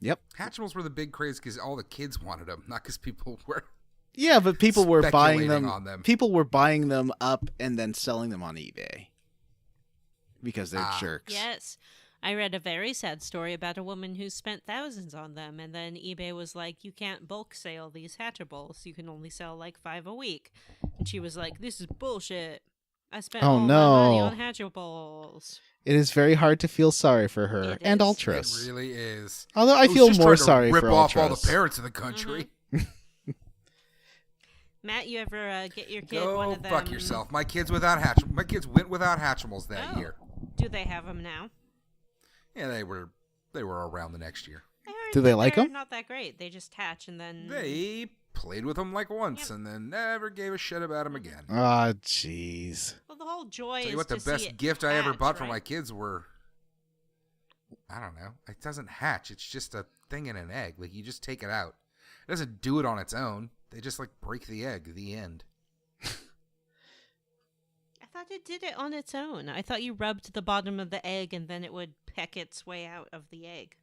Yep. Hatchimals were the big craze because all the kids wanted them, not because people were. Yeah, but people were buying them. On them. People were buying them up and then selling them on eBay because they're jerks. Yes. I read a very sad story about a woman who spent thousands on them, and then eBay was like, you can't bulk sale these Hatchables. You can only sell like 5 a week. And she was like, this is bullshit. I spent all my money on Hatchables. It is very hard to feel sorry for her and Ultros. It really is. Although I feel more sorry for Ultros. Rip off all the parents in the country. Mm-hmm. Matt, you ever get your kid one of them? Go fuck yourself. My kids went without Hatchimals that year. Do they have them now? Yeah, they were around the next year. Do they like them? Not that great. They just hatch and then they played with them like once and then never gave a shit about them again. Ah, jeez. Well, the whole joy Tell is you what, the to best see it gift I ever hatch, bought for right? my kids were, I don't know. It doesn't hatch. It's just a thing in an egg. Like, you just take it out. It doesn't do it on its own. They just, like, break the egg. The end. I thought it did it on its own. I thought you rubbed the bottom of the egg and then it would peck its way out of the egg.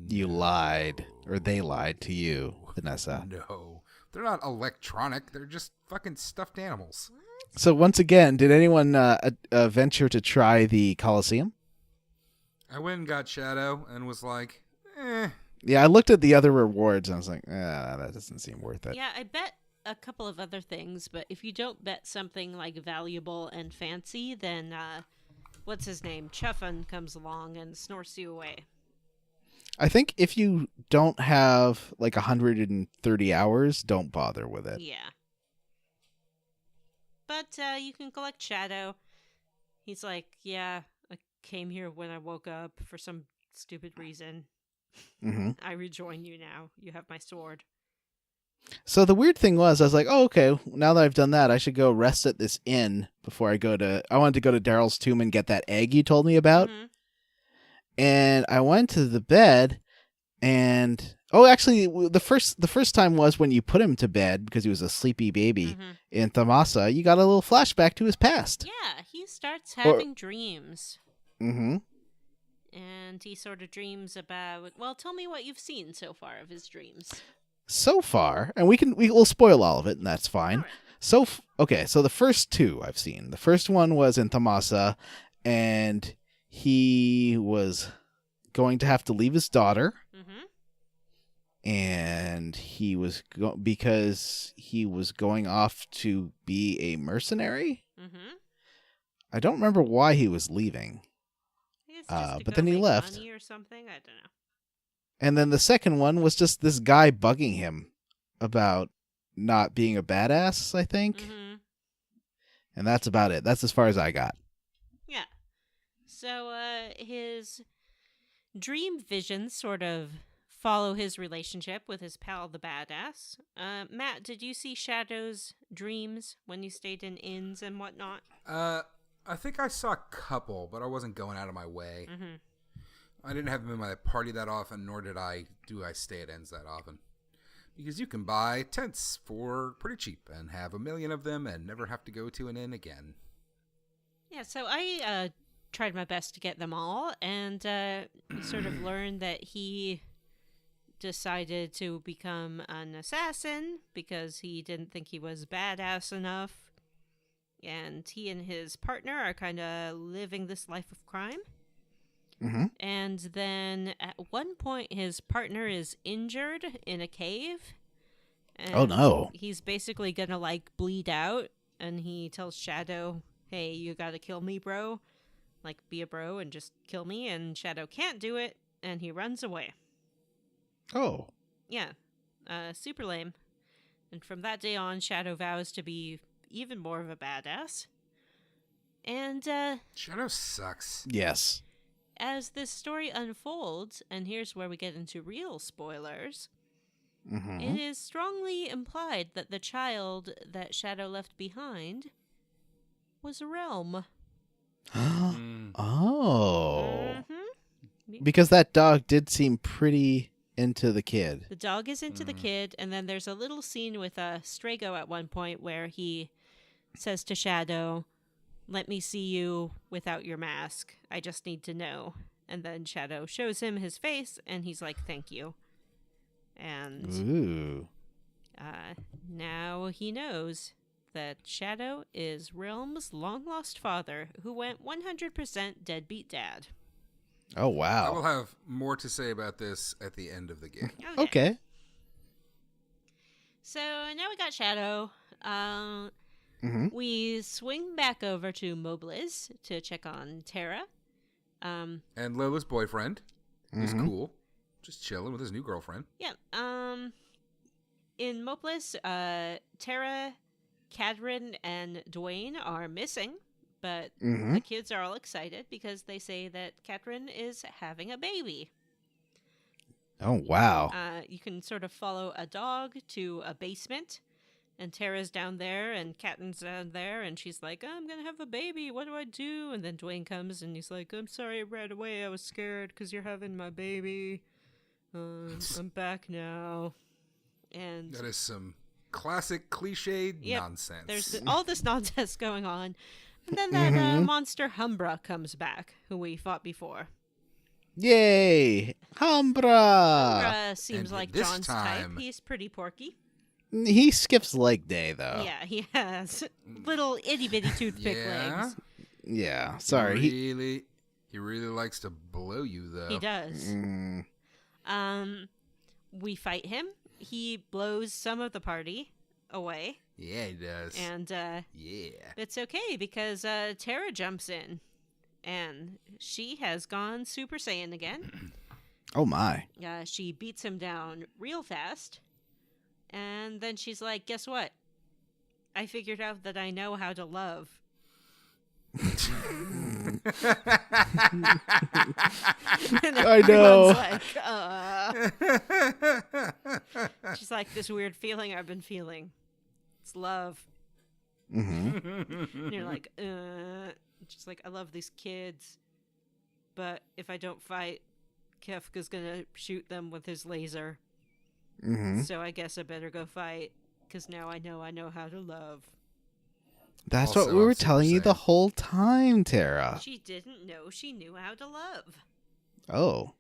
You lied. Or they lied to you, Vanessa. No. They're not electronic. They're just fucking stuffed animals. What? So once again, did anyone venture to try the Coliseum? I went and got Shadow and was like, Yeah, I looked at the other rewards and I was like, that doesn't seem worth it. Yeah, I bet a couple of other things, but if you don't bet something like valuable and fancy, then what's his name? Chuffin comes along and snorts you away. I think if you don't have like 130 hours, don't bother with it. Yeah. But you can collect Shadow. He's like, yeah, I came here when I woke up for some stupid reason. Mm-hmm. I rejoin you now. You have my sword. So the weird thing was, I was like, oh, okay, now that I've done that, I should go rest at this inn before I go to... I wanted to go to Daryl's tomb and get that egg you told me about. Mm-hmm. And I went to the bed, and... Oh, actually, the first time was when you put him to bed, because he was a sleepy baby in Thamasa, you got a little flashback to his past. Yeah, he starts having dreams. Mm-hmm. And he sort of dreams about... Well, tell me what you've seen so far of his dreams. So far, and we'll spoil all of it, and that's fine. All right. So the first two I've seen. The first one was in Thamasa, and he was going to have to leave his daughter, and he was because he was going off to be a mercenary. I don't remember why he was leaving, but then he left. Money or something? I don't know. And then the second one was just this guy bugging him about not being a badass, I think. And that's about it. That's as far as I got. Yeah. So his dream visions sort of follow his relationship with his pal, the badass. Matt, did you see Shadow's dreams when you stayed in inns and whatnot? I think I saw a couple, but I wasn't going out of my way. I didn't have them in my party that often, nor do I stay at inns that often. Because you can buy tents for pretty cheap and have 1 million of them and never have to go to an inn again. Yeah, so I tried my best to get them all, and sort of learned that he decided to become an assassin because he didn't think he was badass enough. And he and his partner are kind of living this life of crime. And then at one point, his partner is injured in a cave. And oh, no. He's basically going to, bleed out. And he tells Shadow, hey, you got to kill me, bro. Be a bro and just kill me. And Shadow can't do it. And he runs away. Oh. Yeah. Super lame. And from that day on, Shadow vows to be even more of a badass. And, Shadow sucks. Yes. As this story unfolds, and here's where we get into real spoilers, it is strongly implied that the child that Shadow left behind was Relm. Oh. Because that dog did seem pretty into the kid. The dog is into the kid, and then there's a little scene with Strago at one point where he says to Shadow, let me see you without your mask. I just need to know. And then Shadow shows him his face, and he's like, thank you. And now he knows that Shadow is Relm's long-lost father, who went 100% deadbeat dad. Oh, wow. I will have more to say about this at the end of the game. Okay. So now we got Shadow. We swing back over to Mobliz to check on Terra. And Lola's boyfriend, who's cool, just chilling with his new girlfriend. Yeah. In Mobliz, Terra, Cadrin, and Dwayne are missing, but the kids are all excited because they say that Cadrin is having a baby. Oh, wow. You can sort of follow a dog to a basement. And Tara's down there, and Catton's down there, and she's like, I'm going to have a baby. What do I do? And then Dwayne comes, and he's like, I'm sorry I ran away. I was scared because you're having my baby. I'm back now. And that is some classic cliched nonsense. There's all this nonsense going on. And then that monster Humbra comes back, who we fought before. Yay! Humbra! Humbra seems And like this John's time- type. He's pretty porky. He skips leg day, though. Yeah, he has little itty-bitty toothpick legs. Yeah, sorry. He really likes to blow you, though. He does. We fight him. He blows some of the party away. Yeah, he does. And it's okay because Terra jumps in. And she has gone Super Saiyan again. Oh, my. She beats him down real fast. And then she's like, guess what? I figured out that I know how to love. And I know. Like, she's like, this weird feeling I've been feeling. It's love. Mm-hmm. And you're like, She's like, I love these kids, but if I don't fight, Kefka's gonna shoot them with his laser. Mm-hmm. So I guess I better go fight, because now I know how to love. That's Also, what we were I'm super telling you the sad. whole time, Tara. She didn't know she knew how to love. Oh.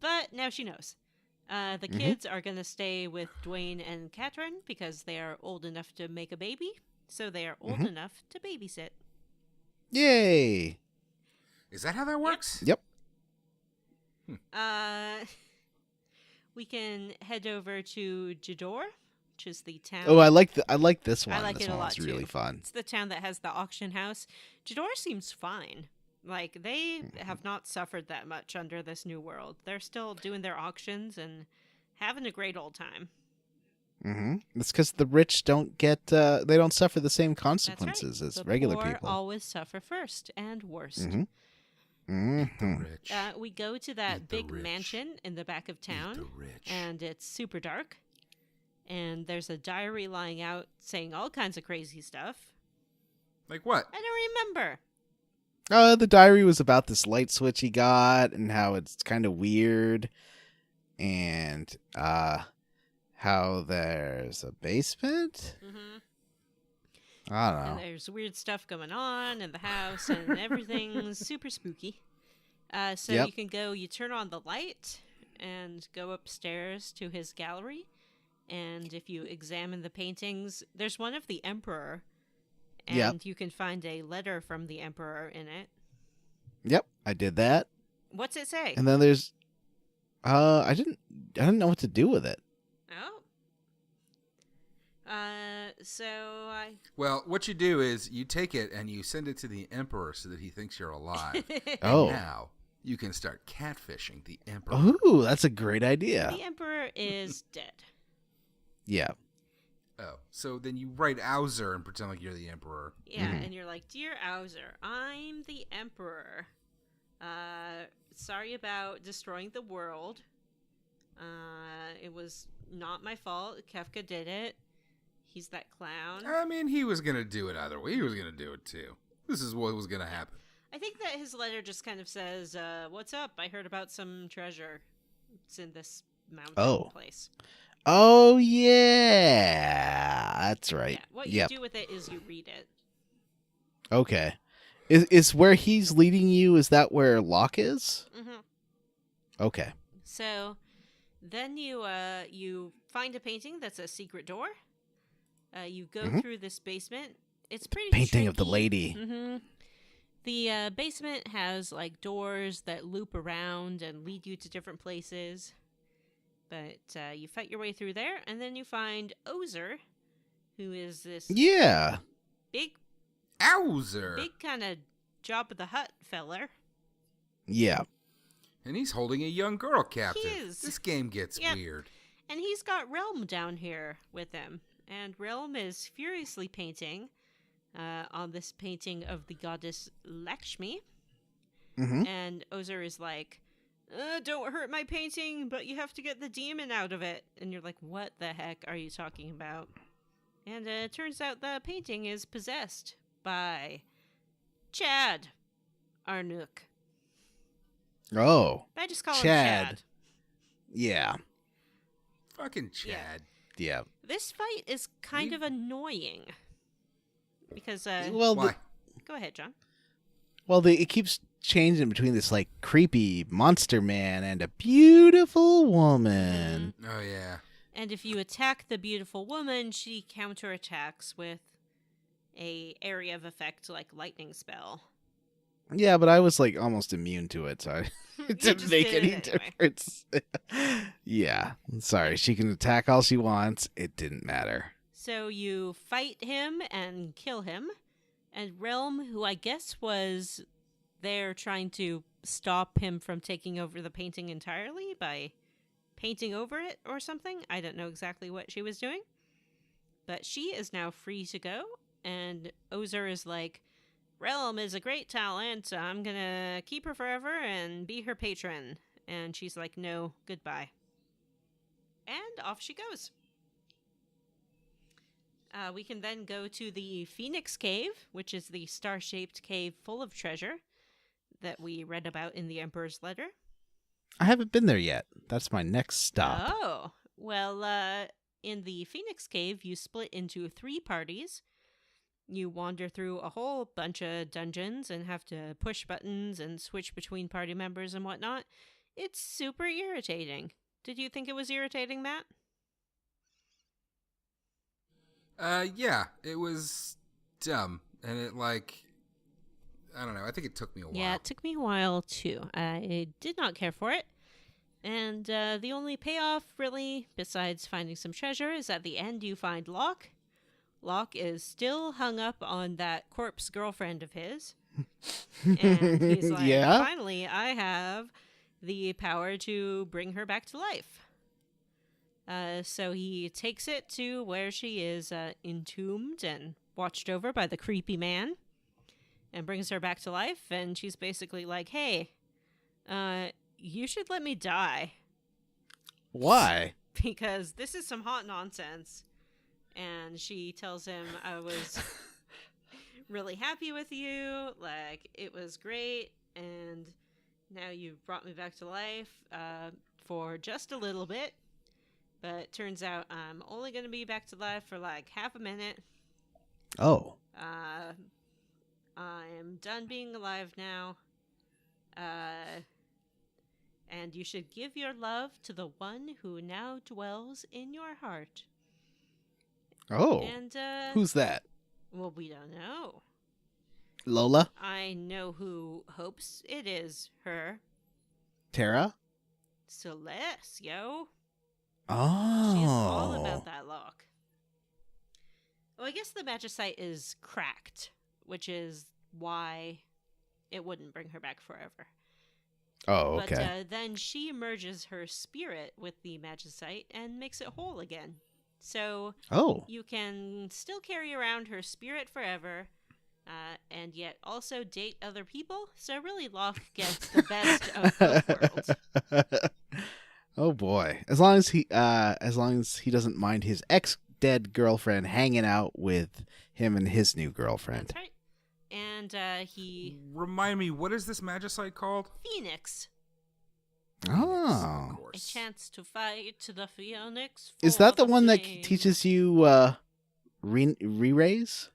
But now she knows. The kids are going to stay with Dwayne and Katrin because they are old enough to make a baby. So they are old enough to babysit. Yay. Is that how that works? Yep. We can head over to Jador, which is the town. Oh, I like this one. I like this it a one lot was really too. fun. It's the town that has the auction house. Jador seems fine. Like, they have not suffered that much under this new world. They're still doing their auctions and having a great old time. Mm-hmm. It's because the rich don't get, they don't suffer the same That's consequences right. as The regular poor people. always suffer first and worst. Mm-hmm. Mm-hmm. Rich. We go to that Eat the big rich. mansion in the back of Eat the town, rich. and it's super dark. And there's a diary lying out saying all kinds of crazy stuff. Like what? I don't remember. The diary was about this light switch he got and how it's kind of weird, and how there's a basement. Mm-hmm. I don't And know. there's weird stuff going on in the house, and everything's super spooky. So Yep. you can go, you turn on the light, and go upstairs to his gallery. And if you examine the paintings, there's one of the Emperor. And Yep. you can find a letter from the Emperor in it. Yep, I did that. What's it say? And then there's, I didn't know what to do with it. Oh. So Well, what you do is you take it and you send it to the Emperor so that he thinks you're alive. Oh. Now you can start catfishing the Emperor. Ooh, that's a great idea. The Emperor is dead. Yeah. Oh, so then you write Owzer and pretend like you're the Emperor. Yeah, Mhm. and you're like, Dear Owzer, I'm the Emperor. Sorry about destroying the world. It was not my fault. Kefka did it. He's that clown. I mean, he was going to do it either way. He was going to do it too. This is what was going to happen. I think that his letter just kind of says, what's up? I heard about some treasure. It's in this mountain place. Oh, yeah. That's right. Yeah, what you Yep. do with it is you read it. Okay. Is where he's leading you, is that where Locke is? Mm-hmm. Okay. So then you find a painting that's a secret door. You go through this basement. It's pretty Painting of the tricky. lady. Mm-hmm. The basement has like doors that loop around and lead you to different places. But you fight your way through there, and then you find Owzer, who is this Yeah. big Owzer! kind of Job the Hutt feller. Yeah. And he's holding a young girl captive. He is. This game gets Yep. weird. And he's got Relm down here with him. And Relm is furiously painting on this painting of the goddess Lakshmi. Mm-hmm. And Owzer is like, don't hurt my painting, but you have to get the demon out of it. And you're like, what the heck are you talking about? And it turns out the painting is possessed by Chad Arnook. Oh. I just call him Chad. Chad. Yeah. Fucking Chad. Yeah. This fight is kind of annoying. Because, Well, Why? go ahead, John. it keeps changing between this like creepy monster man and a beautiful woman. Oh, yeah. And if you attack the beautiful woman, she counterattacks with a area of effect like lightning spell. Yeah, but I was like almost immune to it, so it didn't just make did any it anyway. difference. Yeah. Sorry, she can attack all she wants. It didn't matter. So you fight him and kill him. And Relm, who I guess was there trying to stop him from taking over the painting entirely by painting over it or something. I don't know exactly what she was doing. But she is now free to go. And Owzer is like, Relm is a great talent. I'm gonna keep her forever and be her patron. And she's like, no, goodbye. And off she goes. We can then go to the Phoenix Cave, which is the star-shaped cave full of treasure that we read about in the Emperor's Letter. I haven't been there yet. That's my next stop. Oh, well, in the Phoenix Cave, you split into 3 parties. You wander through a whole bunch of dungeons and have to push buttons and switch between party members and whatnot. It's super irritating. Did you think it was irritating, Matt? Yeah, it was dumb. And it, I don't know, I think it took me a while. Yeah, it took me a while, too. I did not care for it. And the only payoff, really, besides finding some treasure, is at the end you find Locke. Locke is still hung up on that corpse girlfriend of his. And he's like, Yeah? Finally, I have the power to bring her back to life. So he takes it to where she is entombed and watched over by the creepy man and brings her back to life. And she's basically like, hey, you should let me die. Why? Because this is some hot nonsense. And she tells him, I was really happy with you. Like, it was great. And now you've brought me back to life for just a little bit. But turns out I'm only going to be back to life for like half a minute. Oh. I'm done being alive now. And you should give your love to the one who now dwells in your heart. Oh. And, who's that? well, we don't know. Lola? I know who hopes it is her. Tara? Celeste, yo. Oh. She's all about that Locke. Well, I guess the magicite is cracked, which is why it wouldn't bring her back forever. Oh, okay. But then she merges her spirit with the magicite and makes it whole again. So you can still carry around her spirit forever, and yet also date other people. So really, Locke gets the best of both worlds. Oh boy! As long as he doesn't mind his ex-dead girlfriend hanging out with him and his new girlfriend. That's right. And he... Remind me, what is this magicite called? Phoenix. Oh. Of course. A chance to fight to the Phoenix. Is that the one that flame. teaches you re-raise?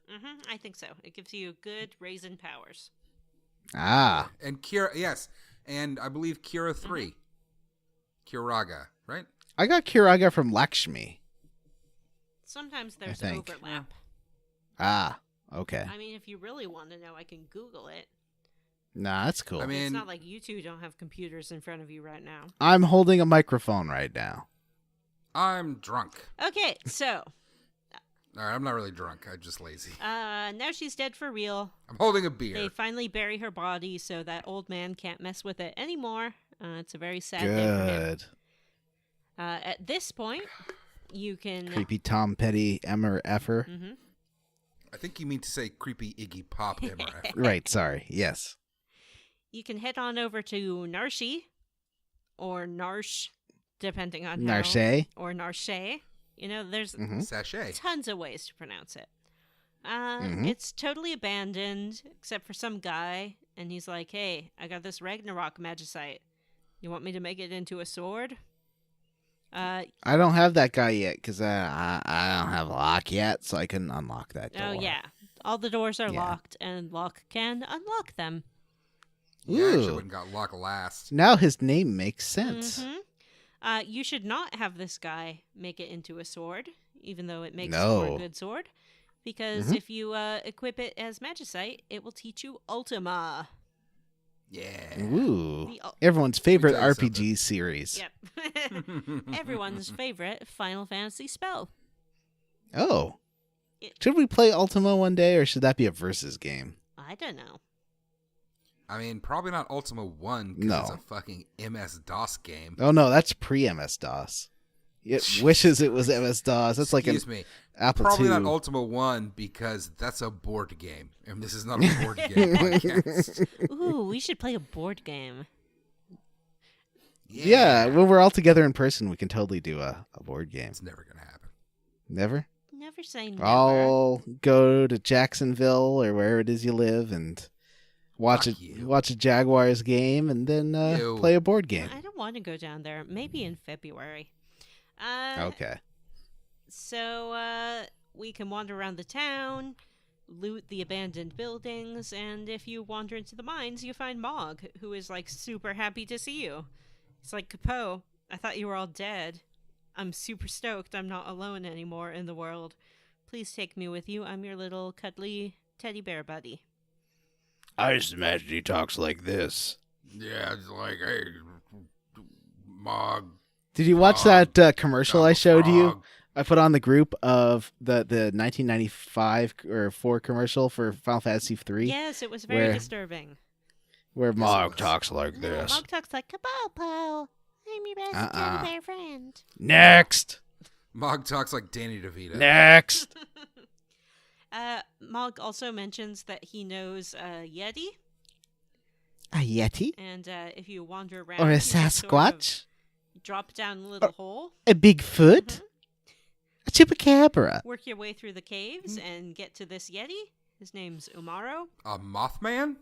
I think so. It gives you good raisin powers. Ah. And Kira, yes. And I believe Kira 3. Kiraga, right? I got Kiraga from Lakshmi. Sometimes there's think. overlap. Ah. Okay. I mean, if you really want to know, I can Google it. Nah, that's cool. I mean, It's not like you two don't have computers in front of you right now. I'm holding a microphone right now. I'm drunk. Okay, so All right, I'm not really drunk. I'm just lazy. now she's dead for real. I'm holding a beer. They finally bury her body so that old man can't mess with it anymore. It's a very sad day for him. Good. At this point, you can... Creepy Tom Petty, Emmer Effer. Mm-hmm. I think you mean to say creepy Iggy Pop MRF. Right, sorry. Yes. You can head on over to Narshi, or Narsh, depending on Narshe. or Narshe. You know, there's Sachet. tons of ways to pronounce it. It's totally abandoned, except for some guy, and he's like, hey, I got this Ragnarok magicite. You want me to make it into a sword? I don't have that guy yet because I don't have Locke yet, so I couldn't unlock that door. Oh, yeah. All the doors are Yeah. locked, and Locke can unlock them. Yeah, I actually Ooh. went and got Locke last. Now his name makes sense. You should not have this guy make it into a sword, even though it makes No. for a good sword. Because if you equip it as magicite, it will teach you Ultima. Yeah. Ooh. The Everyone's favorite Let me tell you RPG series. Yep. Everyone's favorite Final Fantasy spell. Oh. Should we play Ultima one day, or should that be a versus game? I don't know. I mean, probably not Ultima 1 because No. it's a fucking MS-DOS game. Oh, no, that's pre-MS-DOS. It wishes it was MS-DOS. That's like Excuse me. Apple Probably II. not Ultima 1 because that's a board game. And this is not a board game podcast. Ooh, we should play a board game. Yeah, when we're all together in person, we can totally do a board game. It's never going to happen. Never? Never say never. I'll go to Jacksonville or wherever it is you live and watch a Jaguars game and then play a board game. I don't want to go down there. Maybe in February. Okay. So we can wander around the town, loot the abandoned buildings, and if you wander into the mines, you find Mog, who is like super happy to see you. He's like, Capo, I thought you were all dead. I'm super stoked I'm not alone anymore in the world. Please take me with you. I'm your little cuddly teddy bear buddy. I just imagine he talks like this. Yeah, it's like, hey, Mog. Did you watch that commercial I showed you? I put on the group of the 1995 or 4 commercial for Final Fantasy 3. Yes, it was very disturbing. Where Mog talks like this. Mog talks like, Capo, I'm your best teddy bear friend. Next! Mog talks like Danny DeVito. Next! Mog also mentions that he knows a Yeti. A Yeti? And if you wander around... Or a you just Sasquatch? sort of drop down a little hole. A Bigfoot? Mm-hmm. A Chupacabra? Work your way through the caves and get to this Yeti. His name's Umaro. A Mothman?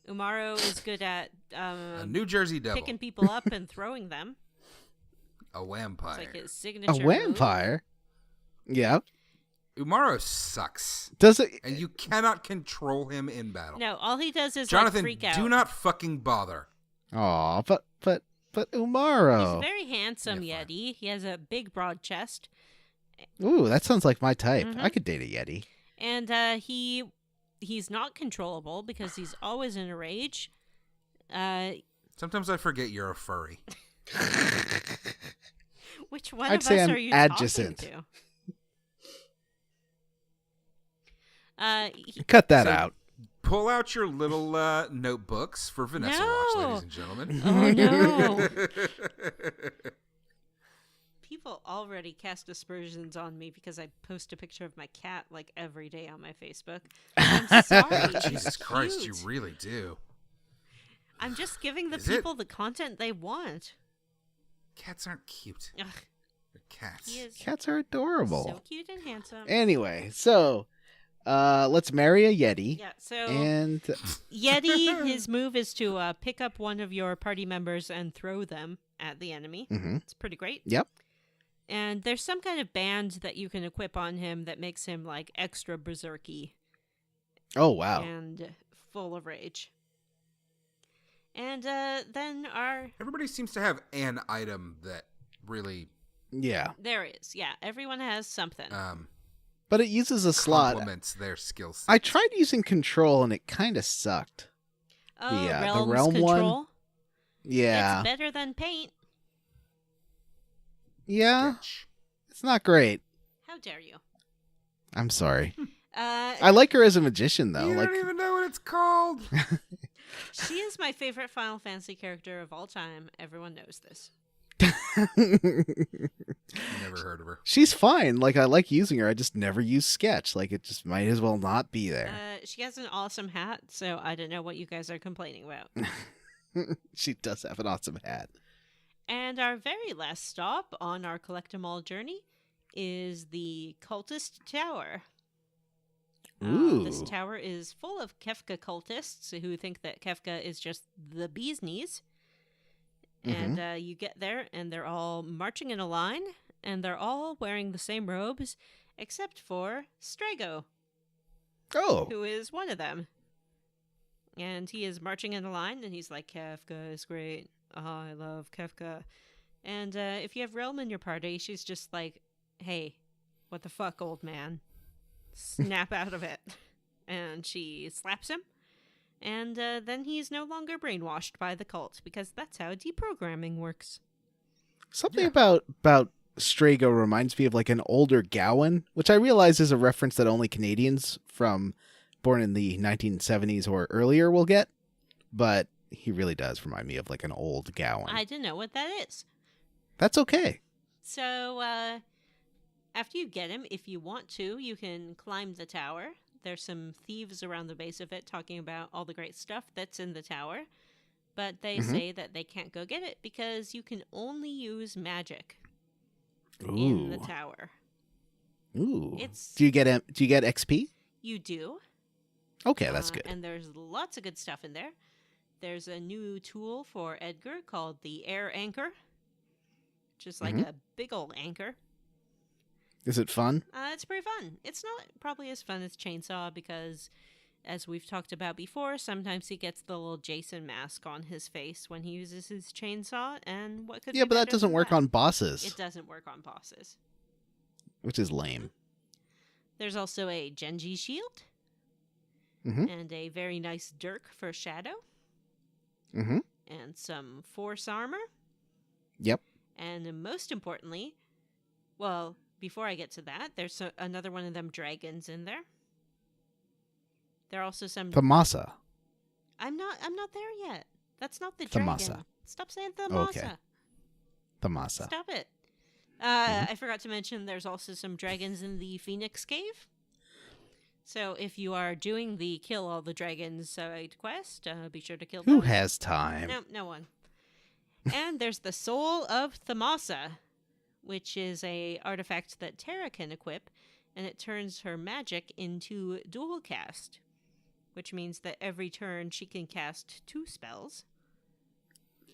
Umaro is good at a New Jersey Devil. picking people up and throwing them. A vampire. It's like his signature A vampire? Yeah. Umaro sucks. Does it? And you cannot control him in battle. No, all he does is Jonathan, like freak out. do not fucking bother. Aw, but Umaro. He's a very handsome Yeti. He has a big, broad chest. Ooh, that sounds like my type. Mm-hmm. I could date a Yeti. And he's not controllable because he's always in a rage. Sometimes I forget you're a furry. Which one I'd of say us I'm are you adjacent. talking to? Cut that out. Pull out your little notebooks for Vanessa Watch, ladies and gentlemen. Oh, no. People already cast aspersions on me because I post a picture of my cat like every day on my Facebook. I'm sorry. Jesus Christ, you really do. I'm just giving the people the content they want. Cats aren't cute. Ugh. They're cats. Cats are adorable. So cute and handsome. Anyway, so let's marry a Yeti. Yeah, so and Yeti, his move is to pick up one of your party members and throw them at the enemy. Mm-hmm. It's pretty great. Yep. And there's some kind of band that you can equip on him that makes him like extra berserky. Oh, wow. And full of rage. And then everybody seems to have an item that really... Yeah. There is. Yeah, everyone has something. But it uses a slot. Complements their skill set. I tried using control and it kind of sucked. Oh, the realm control? one. Yeah. It's better than paint. Yeah. It's not great. How dare you? I'm sorry. I like her as a magician, though. You don't even know what it's called. She is my favorite Final Fantasy character of all time. Everyone knows this. Never heard of her. She's fine. Like, I like using her. I just never use Sketch. Like, it just might as well not be there. She has an awesome hat, so I don't know what you guys are complaining about. She does have an awesome hat. And our very last stop on our collect 'em all journey is the Cultist Tower. This tower is full of Kefka cultists who think that Kefka is just the bee's knees. Mm-hmm. And you get there, and they're all marching in a line, and they're all wearing the same robes, except for Strago, who is one of them. And he is marching in a line, and he's like, Kefka is great. Oh, I love Kefka. And if you have Relm in your party, she's just like, hey, what the fuck, old man? Snap out of it. And she slaps him. And then he's no longer brainwashed by the cult, because that's how deprogramming works. Something about Strago reminds me of like an older Gowan, which I realize is a reference that only Canadians born in the 1970s or earlier will get. But he really does remind me of like an old Gowan. I didn't know what that is. That's okay. So, after you get him, if you want to, you can climb the tower. There's some thieves around the base of it talking about all the great stuff that's in the tower. But they say that they can't go get it because you can only use magic in the tower. Ooh. Do you get XP? You do. Okay, that's good. And there's lots of good stuff in there. There's a new tool for Edgar called the air anchor, which is like a big old anchor. Is it fun? It's pretty fun. It's not probably as fun as Chainsaw because, as we've talked about before, sometimes he gets the little Jason mask on his face when he uses his chainsaw, and what could Yeah, but that doesn't work on bosses. It doesn't work on bosses. Which is lame. There's also a Genji shield, and a very nice dirk for Shadow, and some force armor. Yep. And most importantly, well, before I get to that, there's another one of them dragons in there. There are also some Thamasa. I'm not there yet. That's not the Thamasa. dragon. Stop saying Thamasa. Okay. Thamasa. Stop it. I forgot to mention there's also some dragons in the Phoenix Cave. So if you are doing the kill all the dragons side quest, be sure to kill them. Who has time? No one. And there's the Soul of Thamasa, which is a artifact that Terra can equip, and it turns her magic into dual cast, which means that every turn she can cast 2 spells.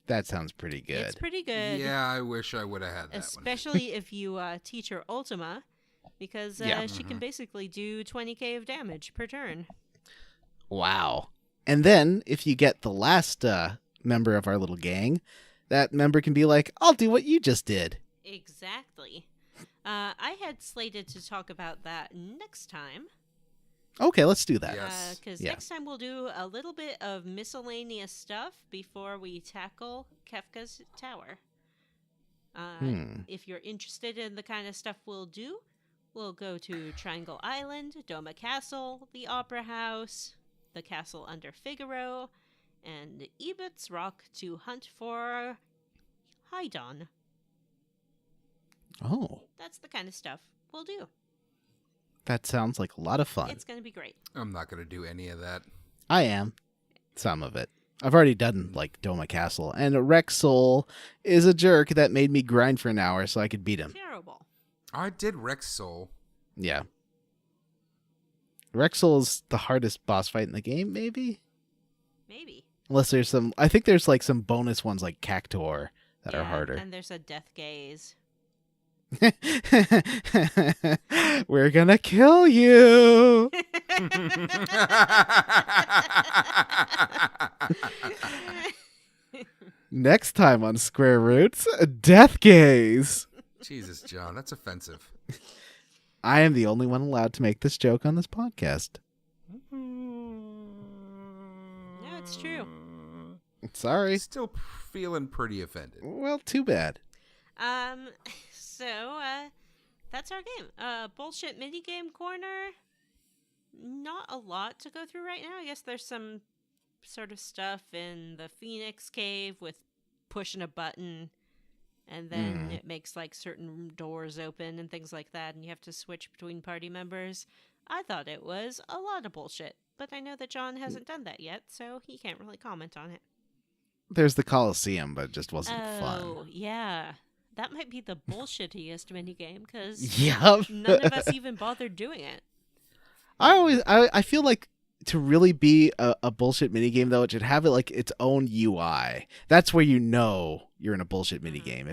That sounds pretty good. It's pretty good. Yeah, I wish I would have had that Especially if you teach her Ultima, because she can basically do 20k of damage per turn. Wow. And then, if you get the last member of our little gang, that member can be like, I'll do what you just did. Exactly. I had slated to talk about that next time. Okay, let's do that. Yes. Because next time we'll do a little bit of miscellaneous stuff before we tackle Kefka's Tower. If you're interested in the kind of stuff we'll do, we'll go to Triangle Island, Doma Castle, the Opera House, the Castle under Figaro, and Ebit's Rock to hunt for Hydon. Oh. That's the kind of stuff we'll do. That sounds like a lot of fun. It's going to be great. I'm not going to do any of that. I am. Some of it. I've already done, like, Doma Castle. And Rex Soul is a jerk that made me grind for an hour so I could beat him. Terrible. I did Rex Soul. Yeah. Rex Soul is the hardest boss fight in the game, maybe? Maybe. Unless there's some... I think there's, like, some bonus ones like Cactuar that are harder. And there's a Death Gaze. We're gonna kill you. Next time on Square Roots, Death Gaze. Jesus, John, that's offensive. I am the only one allowed to make this joke on this podcast. No, it's true. Sorry. Still feeling pretty offended. Well, too bad. So, that's our game. Bullshit minigame corner. Not a lot to go through right now. I guess there's some sort of stuff in the Phoenix Cave with pushing a button, and then it makes, like, certain doors open and things like that, and you have to switch between party members. I thought it was a lot of bullshit, but I know that John hasn't done that yet, so he can't really comment on it. There's the Coliseum, but it just wasn't fun. Oh, yeah. That might be the bullshittiest minigame, because none of us even bothered doing it. I feel like to really be a bullshit minigame, though, it should have it like its own UI. That's where you know you're in a bullshit minigame.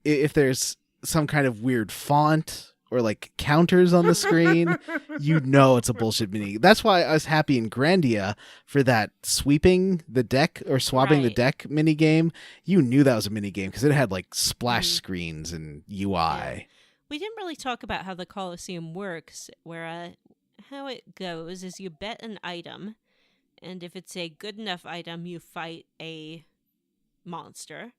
If there's some kind of weird font or like counters on the screen, you know it's a bullshit minigame. That's why I was happy in Grandia for that sweeping the deck or swapping the deck minigame. You knew that was a minigame because it had like splash screens and UI. Yeah. We didn't really talk about how the Coliseum works, where how it goes is you bet an item, and if it's a good enough item, you fight a monster.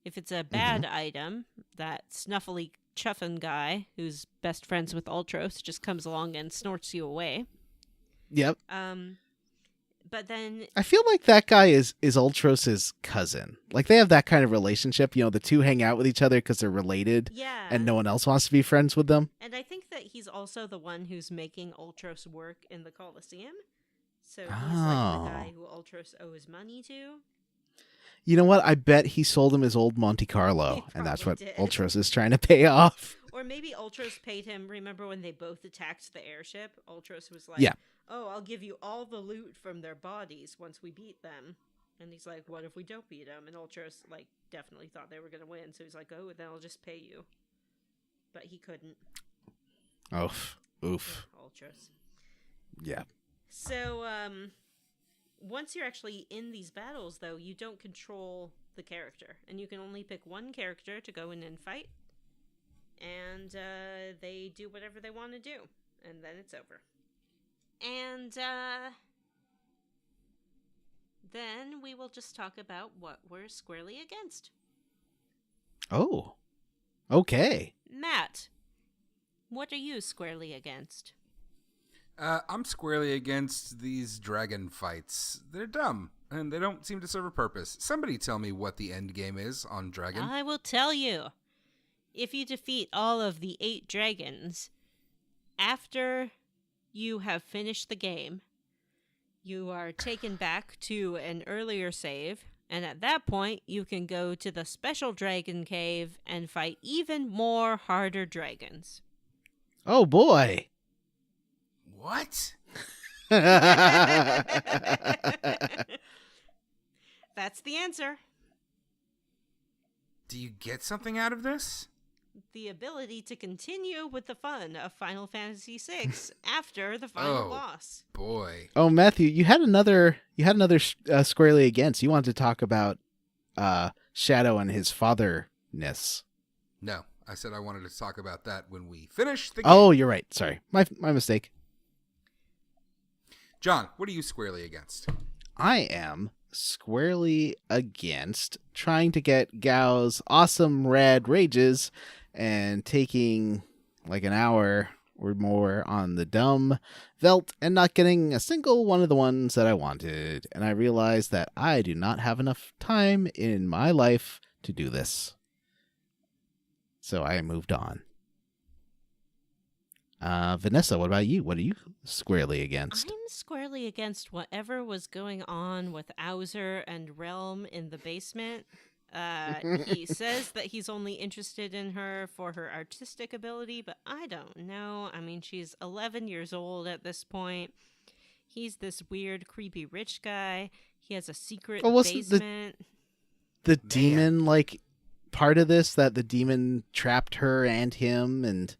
If it's a bad item, that snuffly Chuffin guy who's best friends with Ultros just comes along and snorts you away. Yep. But then... I feel like that guy is Ultros's cousin. Like, they have that kind of relationship. The two hang out with each other because they're related. Yeah. And no one else wants to be friends with them. And I think that he's also the one who's making Ultros work in the Colosseum. So he's like the guy who Ultros owes money to. You know what? I bet he sold him his old Monte Carlo, and that's what did. Ultros is trying to pay off. Or maybe Ultros paid him. Remember when they both attacked the airship? Ultros was like, yeah. Oh, I'll give you all the loot from their bodies once we beat them. And he's like, what if we don't beat them? And Ultros, like, definitely thought they were going to win. So he's like, oh, then I'll just pay you. But he couldn't. Oof. Ultros. Yeah. So, once you're actually in these battles, though, you don't control the character. And you can only pick one character to go in and fight. And they do whatever they want to do. And then it's over. And then we will just talk about what we're squarely against. Oh. Okay. Matt, what are you squarely against? I'm squarely against these dragon fights. They're dumb, and they don't seem to serve a purpose. Somebody tell me what the end game is on Dragon. I will tell you. If you defeat all of the 8 dragons, after you have finished the game, you are taken back to an earlier save, and at that point, you can go to the special dragon cave and fight even more harder dragons. Oh, boy. What? That's the answer. Do you get something out of this? The ability to continue with the fun of Final Fantasy VI after the final boss. Boy. Oh, Matthew, you had another squarely against. You wanted to talk about Shadow and his fatherness. No, I said I wanted to talk about that when we finish the game. Oh, you're right. Sorry. My mistake. John, what are you squarely against? I am squarely against trying to get Gao's awesome red rages and taking like an hour or more on the dumb Velt and not getting a single one of the ones that I wanted. And I realized that I do not have enough time in my life to do this. So I moved on. Vanessa, what about you? What are you squarely against? I'm squarely against whatever was going on with Owzer and Relm in the basement. He says that he's only interested in her for her artistic ability, but I don't know. I mean, she's 11 years old at this point. He's this weird, creepy rich guy. He has a secret basement. The demon, like, part of this, that the demon trapped her and him and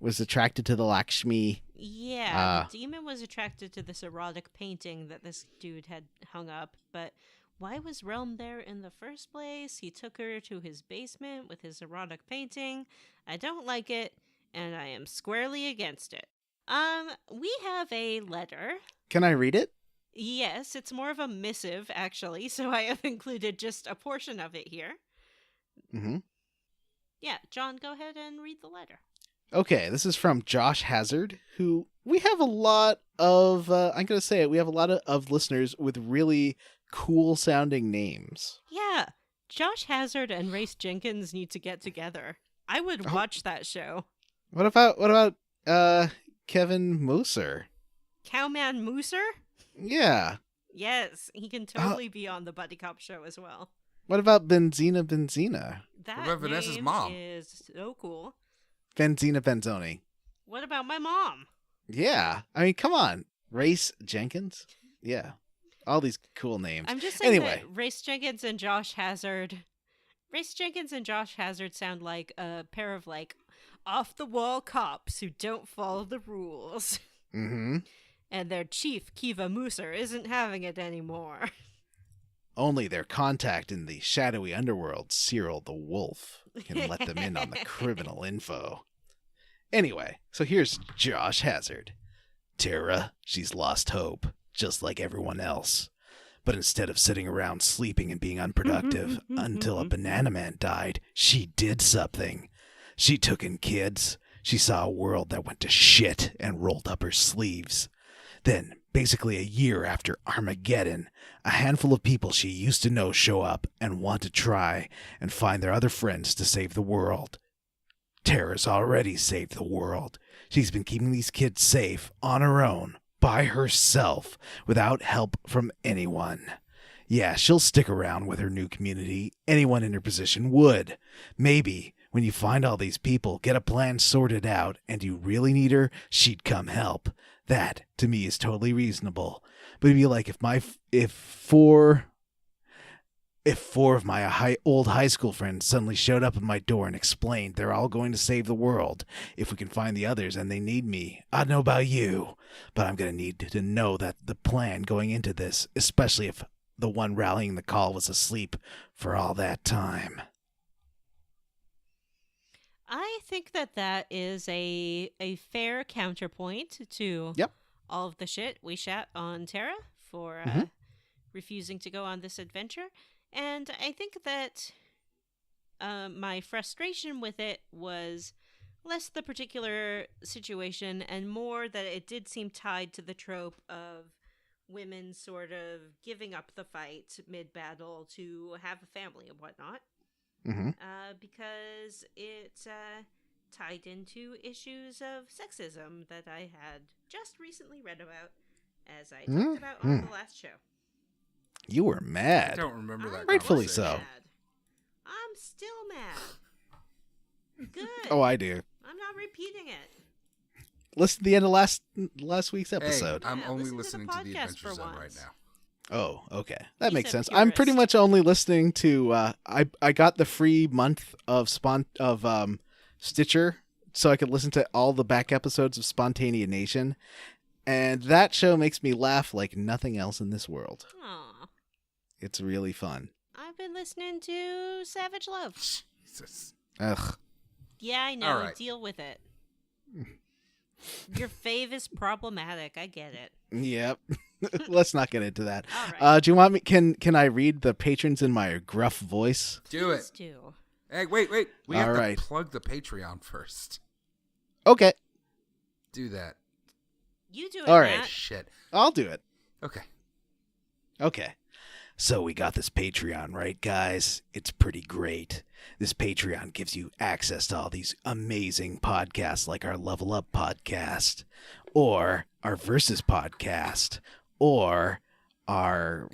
was attracted to the Lakshmi. Yeah, the demon was attracted to this erotic painting that this dude had hung up, but why was Relm there in the first place? He took her to his basement with his erotic painting. I don't like it, and I am squarely against it. We have a letter. Can I read it? Yes, it's more of a missive, actually, so I have included just a portion of it here. Mm-hmm. Yeah, John, go ahead and read the letter. Okay, this is from Josh Hazard, who we have a lot of, I'm going to say it, we have a lot of listeners with really cool sounding names. Yeah, Josh Hazard and Race Jenkins need to get together. I would watch that show. What about Kevin Moser? Cowman Mooser? Yeah. Yes, he can totally be on the Buddy Cop show as well. What about Benzina? That what about Vanessa's name mom? Is so cool. Benzina Benzoni. What about my mom? Yeah. I mean, come on. Race Jenkins? Yeah. All these cool names. I'm just saying anyway. that Race Jenkins and Josh Hazard sound like a pair of, like, off-the-wall cops who don't follow the rules. Mm-hmm. And their chief, Kiva Mooser, isn't having it anymore. Only their contact in the shadowy underworld, Cyril the Wolf, can let them in on the criminal info. Anyway, so here's Josh Hazard. Tara, she's lost hope, just like everyone else. But instead of sitting around sleeping and being unproductive until a banana man died, she did something. She took in kids. She saw a world that went to shit and rolled up her sleeves. Then, Basically, a year after Armageddon, a handful of people she used to know show up and want to try and find their other friends to save the world. Tara's already saved the world. She's been keeping these kids safe on her own, by herself, without help from anyone. Yeah, she'll stick around with her new community. Anyone in her position would. Maybe, when you find all these people, get a plan sorted out, and you really need her, she'd come help. That, to me, is totally reasonable. But it'd be like if four of my old high school friends suddenly showed up at my door and explained they're all going to save the world if we can find the others and they need me. I don't know about you, but I'm going to need to know that the plan going into this, especially if the one rallying the call was asleep for all that time. I think that is a fair counterpoint to all of the shit we shat on Tara for refusing to go on this adventure. And I think that my frustration with it was less the particular situation and more that it did seem tied to the trope of women sort of giving up the fight mid-battle to have a family and whatnot. Because it tied into issues of sexism that I had just recently read about, as I talked about on the last show. You were mad. I don't remember that. Rightfully so. Mad. I'm still mad. Good. Oh, I do. I'm not repeating it. Listen to the end of last week's episode. Hey, I'm only listen listening to to the the podcast Adventure for Zone right once. now. Oh, okay. That makes a sense. I'm pretty purist. much only listening to I got the free month of Stitcher so I could listen to all the back episodes of Spontanea Nation, and that show makes me laugh like nothing else in this world. Aw. It's really fun. I've been listening to Savage Love. Jesus. Ugh. Yeah, I know. All right. Deal with it. Your fave is problematic. I get it. Yep. Let's not get into that. All right. Do you want me? Can I read the patrons in my gruff voice? Do Please it. do. Hey, wait. We All have right. to plug the Patreon first. Okay, Do that. You do it, All right. Matt. Shit. I'll do it. Okay. So we got this Patreon, right, guys? It's pretty great. This Patreon gives you access to all these amazing podcasts like our Level Up podcast, or our Versus podcast, or our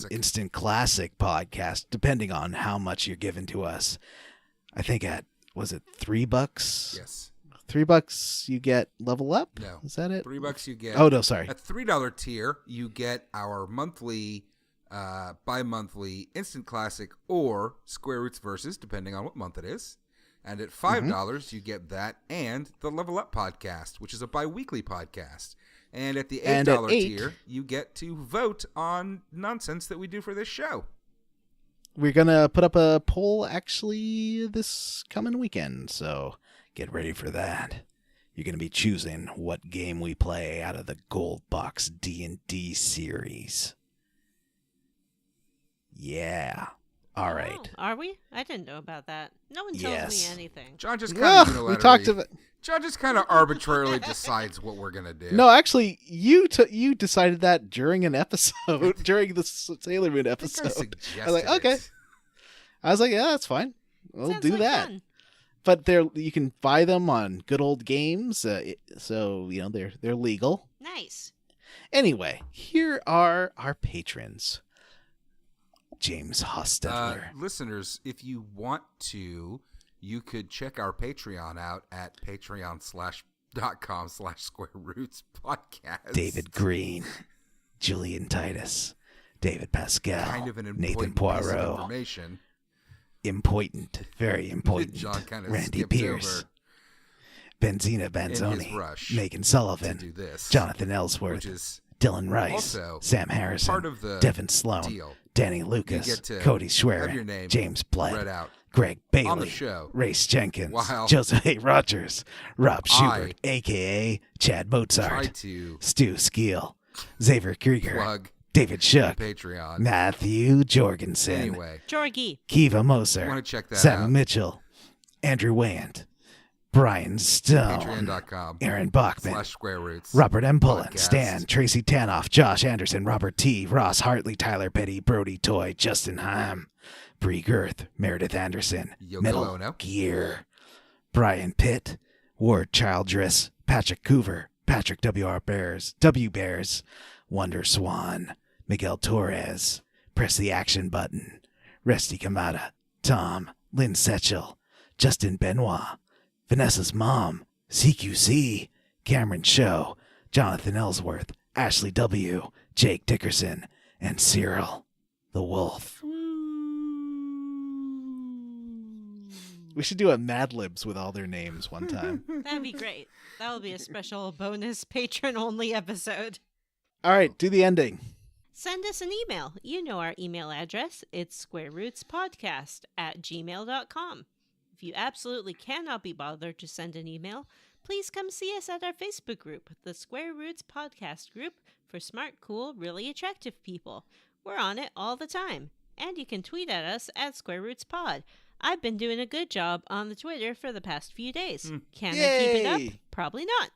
Instant Classic podcast, depending on how much you're giving to us. I think was it $3? Yes. $3 you get Level Up? No. Is that it? $3 you get. Oh, no, sorry. At $3 tier, you get our monthly, bi-monthly Instant Classic or Square Roots Versus, depending on what month it is. And at $5, you get that and the Level Up podcast, which is a bi-weekly podcast. And at the $8 tier, you get to vote on nonsense that we do for this show. We're going to put up a poll actually this coming weekend, so get ready for that. You're going to be choosing what game we play out of the Gold Box D&D series. Yeah. All right. Oh, are we? I didn't know about that. No one tells me anything. John just kind of we talked about. John just kind of arbitrarily decides what we're gonna do. No, actually, you decided that during an episode, during the Sailor Moon I think I episode. suggested I was like, okay. it. I was like, yeah, that's fine. We'll Sounds do like that. fun. But you can buy them on Good Old Games, so you know they're legal. Nice. Anyway, here are our patrons. James Hostetler. Listeners, if you want to, you could check our Patreon out at patreon.com/Square Roots Podcast. David Green, Julian Titus, David Pascal, Kind of an Nathan important piece of Poirot, information. Important, very important. John kind of Randy skipped Pierce, over Benzina in Banzoni, his rush Megan to Sullivan, do this, Jonathan Ellsworth, which is Dylan Rice, also Sam Harrison, part of the Devin Sloan, deal. Danny You Lucas, get to Cody have Schwerin, your name James read Blatt, out Greg Bailey, on the show. Race Jenkins, While Joseph A. Rogers, Rob Schubert, a.k.a. Chad Try Mozart, to Stu Skeel, Xavier Krieger, plug David Shook, Patreon. Matthew Jorgensen, Anyway, Jorgie. Kiva you Moser, want to check that Sam out. Mitchell, Andrew Wayand, Brian Stone, Patreon.com Aaron Bachman, /Square Roots. Robert M. Pullen, Podcast. Stan, Tracy Tanoff, Josh Anderson, Robert T., Ross Hartley, Tyler Petty, Brody Toy, Justin Heim, Bree Girth, Meredith Anderson, Yoko Metal Ono. Gear, Brian Pitt, Ward Childress, Patrick Coover, Patrick W. Bears, Wonder Swan, Miguel Torres, Press the Action Button, Resty Kamada, Tom, Lynn Setchell, Justin Benoit, Vanessa's Mom, CQC, Cameron Show, Jonathan Ellsworth, Ashley W., Jake Dickerson, and Cyril the Wolf. We should do a Mad Libs with all their names one time. That'd be great. That'll be a special bonus patron-only episode. All right, do the ending. Send us an email. You know our email address. It's squarerootspodcast@gmail.com. If you absolutely cannot be bothered to send an email, please come see us at our Facebook group, the Square Roots Podcast Group for smart, cool, really attractive people. We're on it all the time. And you can tweet at us at Square Roots Pod. I've been doing a good job on the Twitter for the past few days. Can I keep it up? Probably not.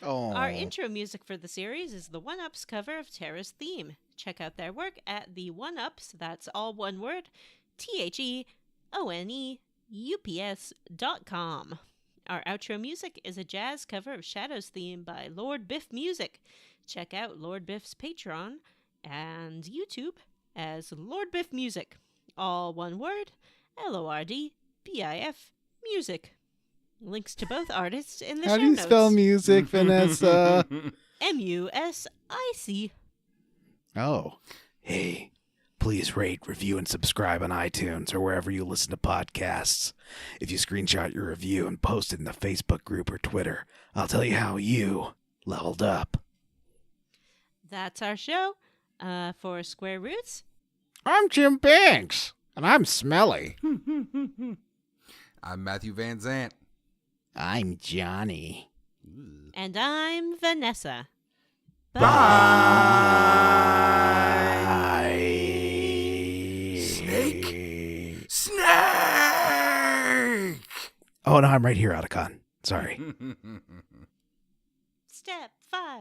Oh. Our intro music for the series is the One Ups cover of Terra's theme. Check out their work at the One Ups, that's all one word, TheOneups.com. Our outro music is a jazz cover of Shadow's theme by Lord Biff Music. Check out Lord Biff's Patreon and YouTube as Lord Biff Music. All one word, LORDBIF Music. Links to both artists in the show notes. How do you spell music, Vanessa? MUSIC. Oh. Hey, please rate, review, and subscribe on iTunes or wherever you listen to podcasts. If you screenshot your review and post it in the Facebook group or Twitter, I'll tell you how you leveled up. That's our show. For Square Roots, I'm Jim Banks, and I'm smelly. I'm Matthew Van Zant. I'm Johnny. and I'm Vanessa. Bye. Snake. Oh, no, I'm right here, Otacon. Sorry. Step 5.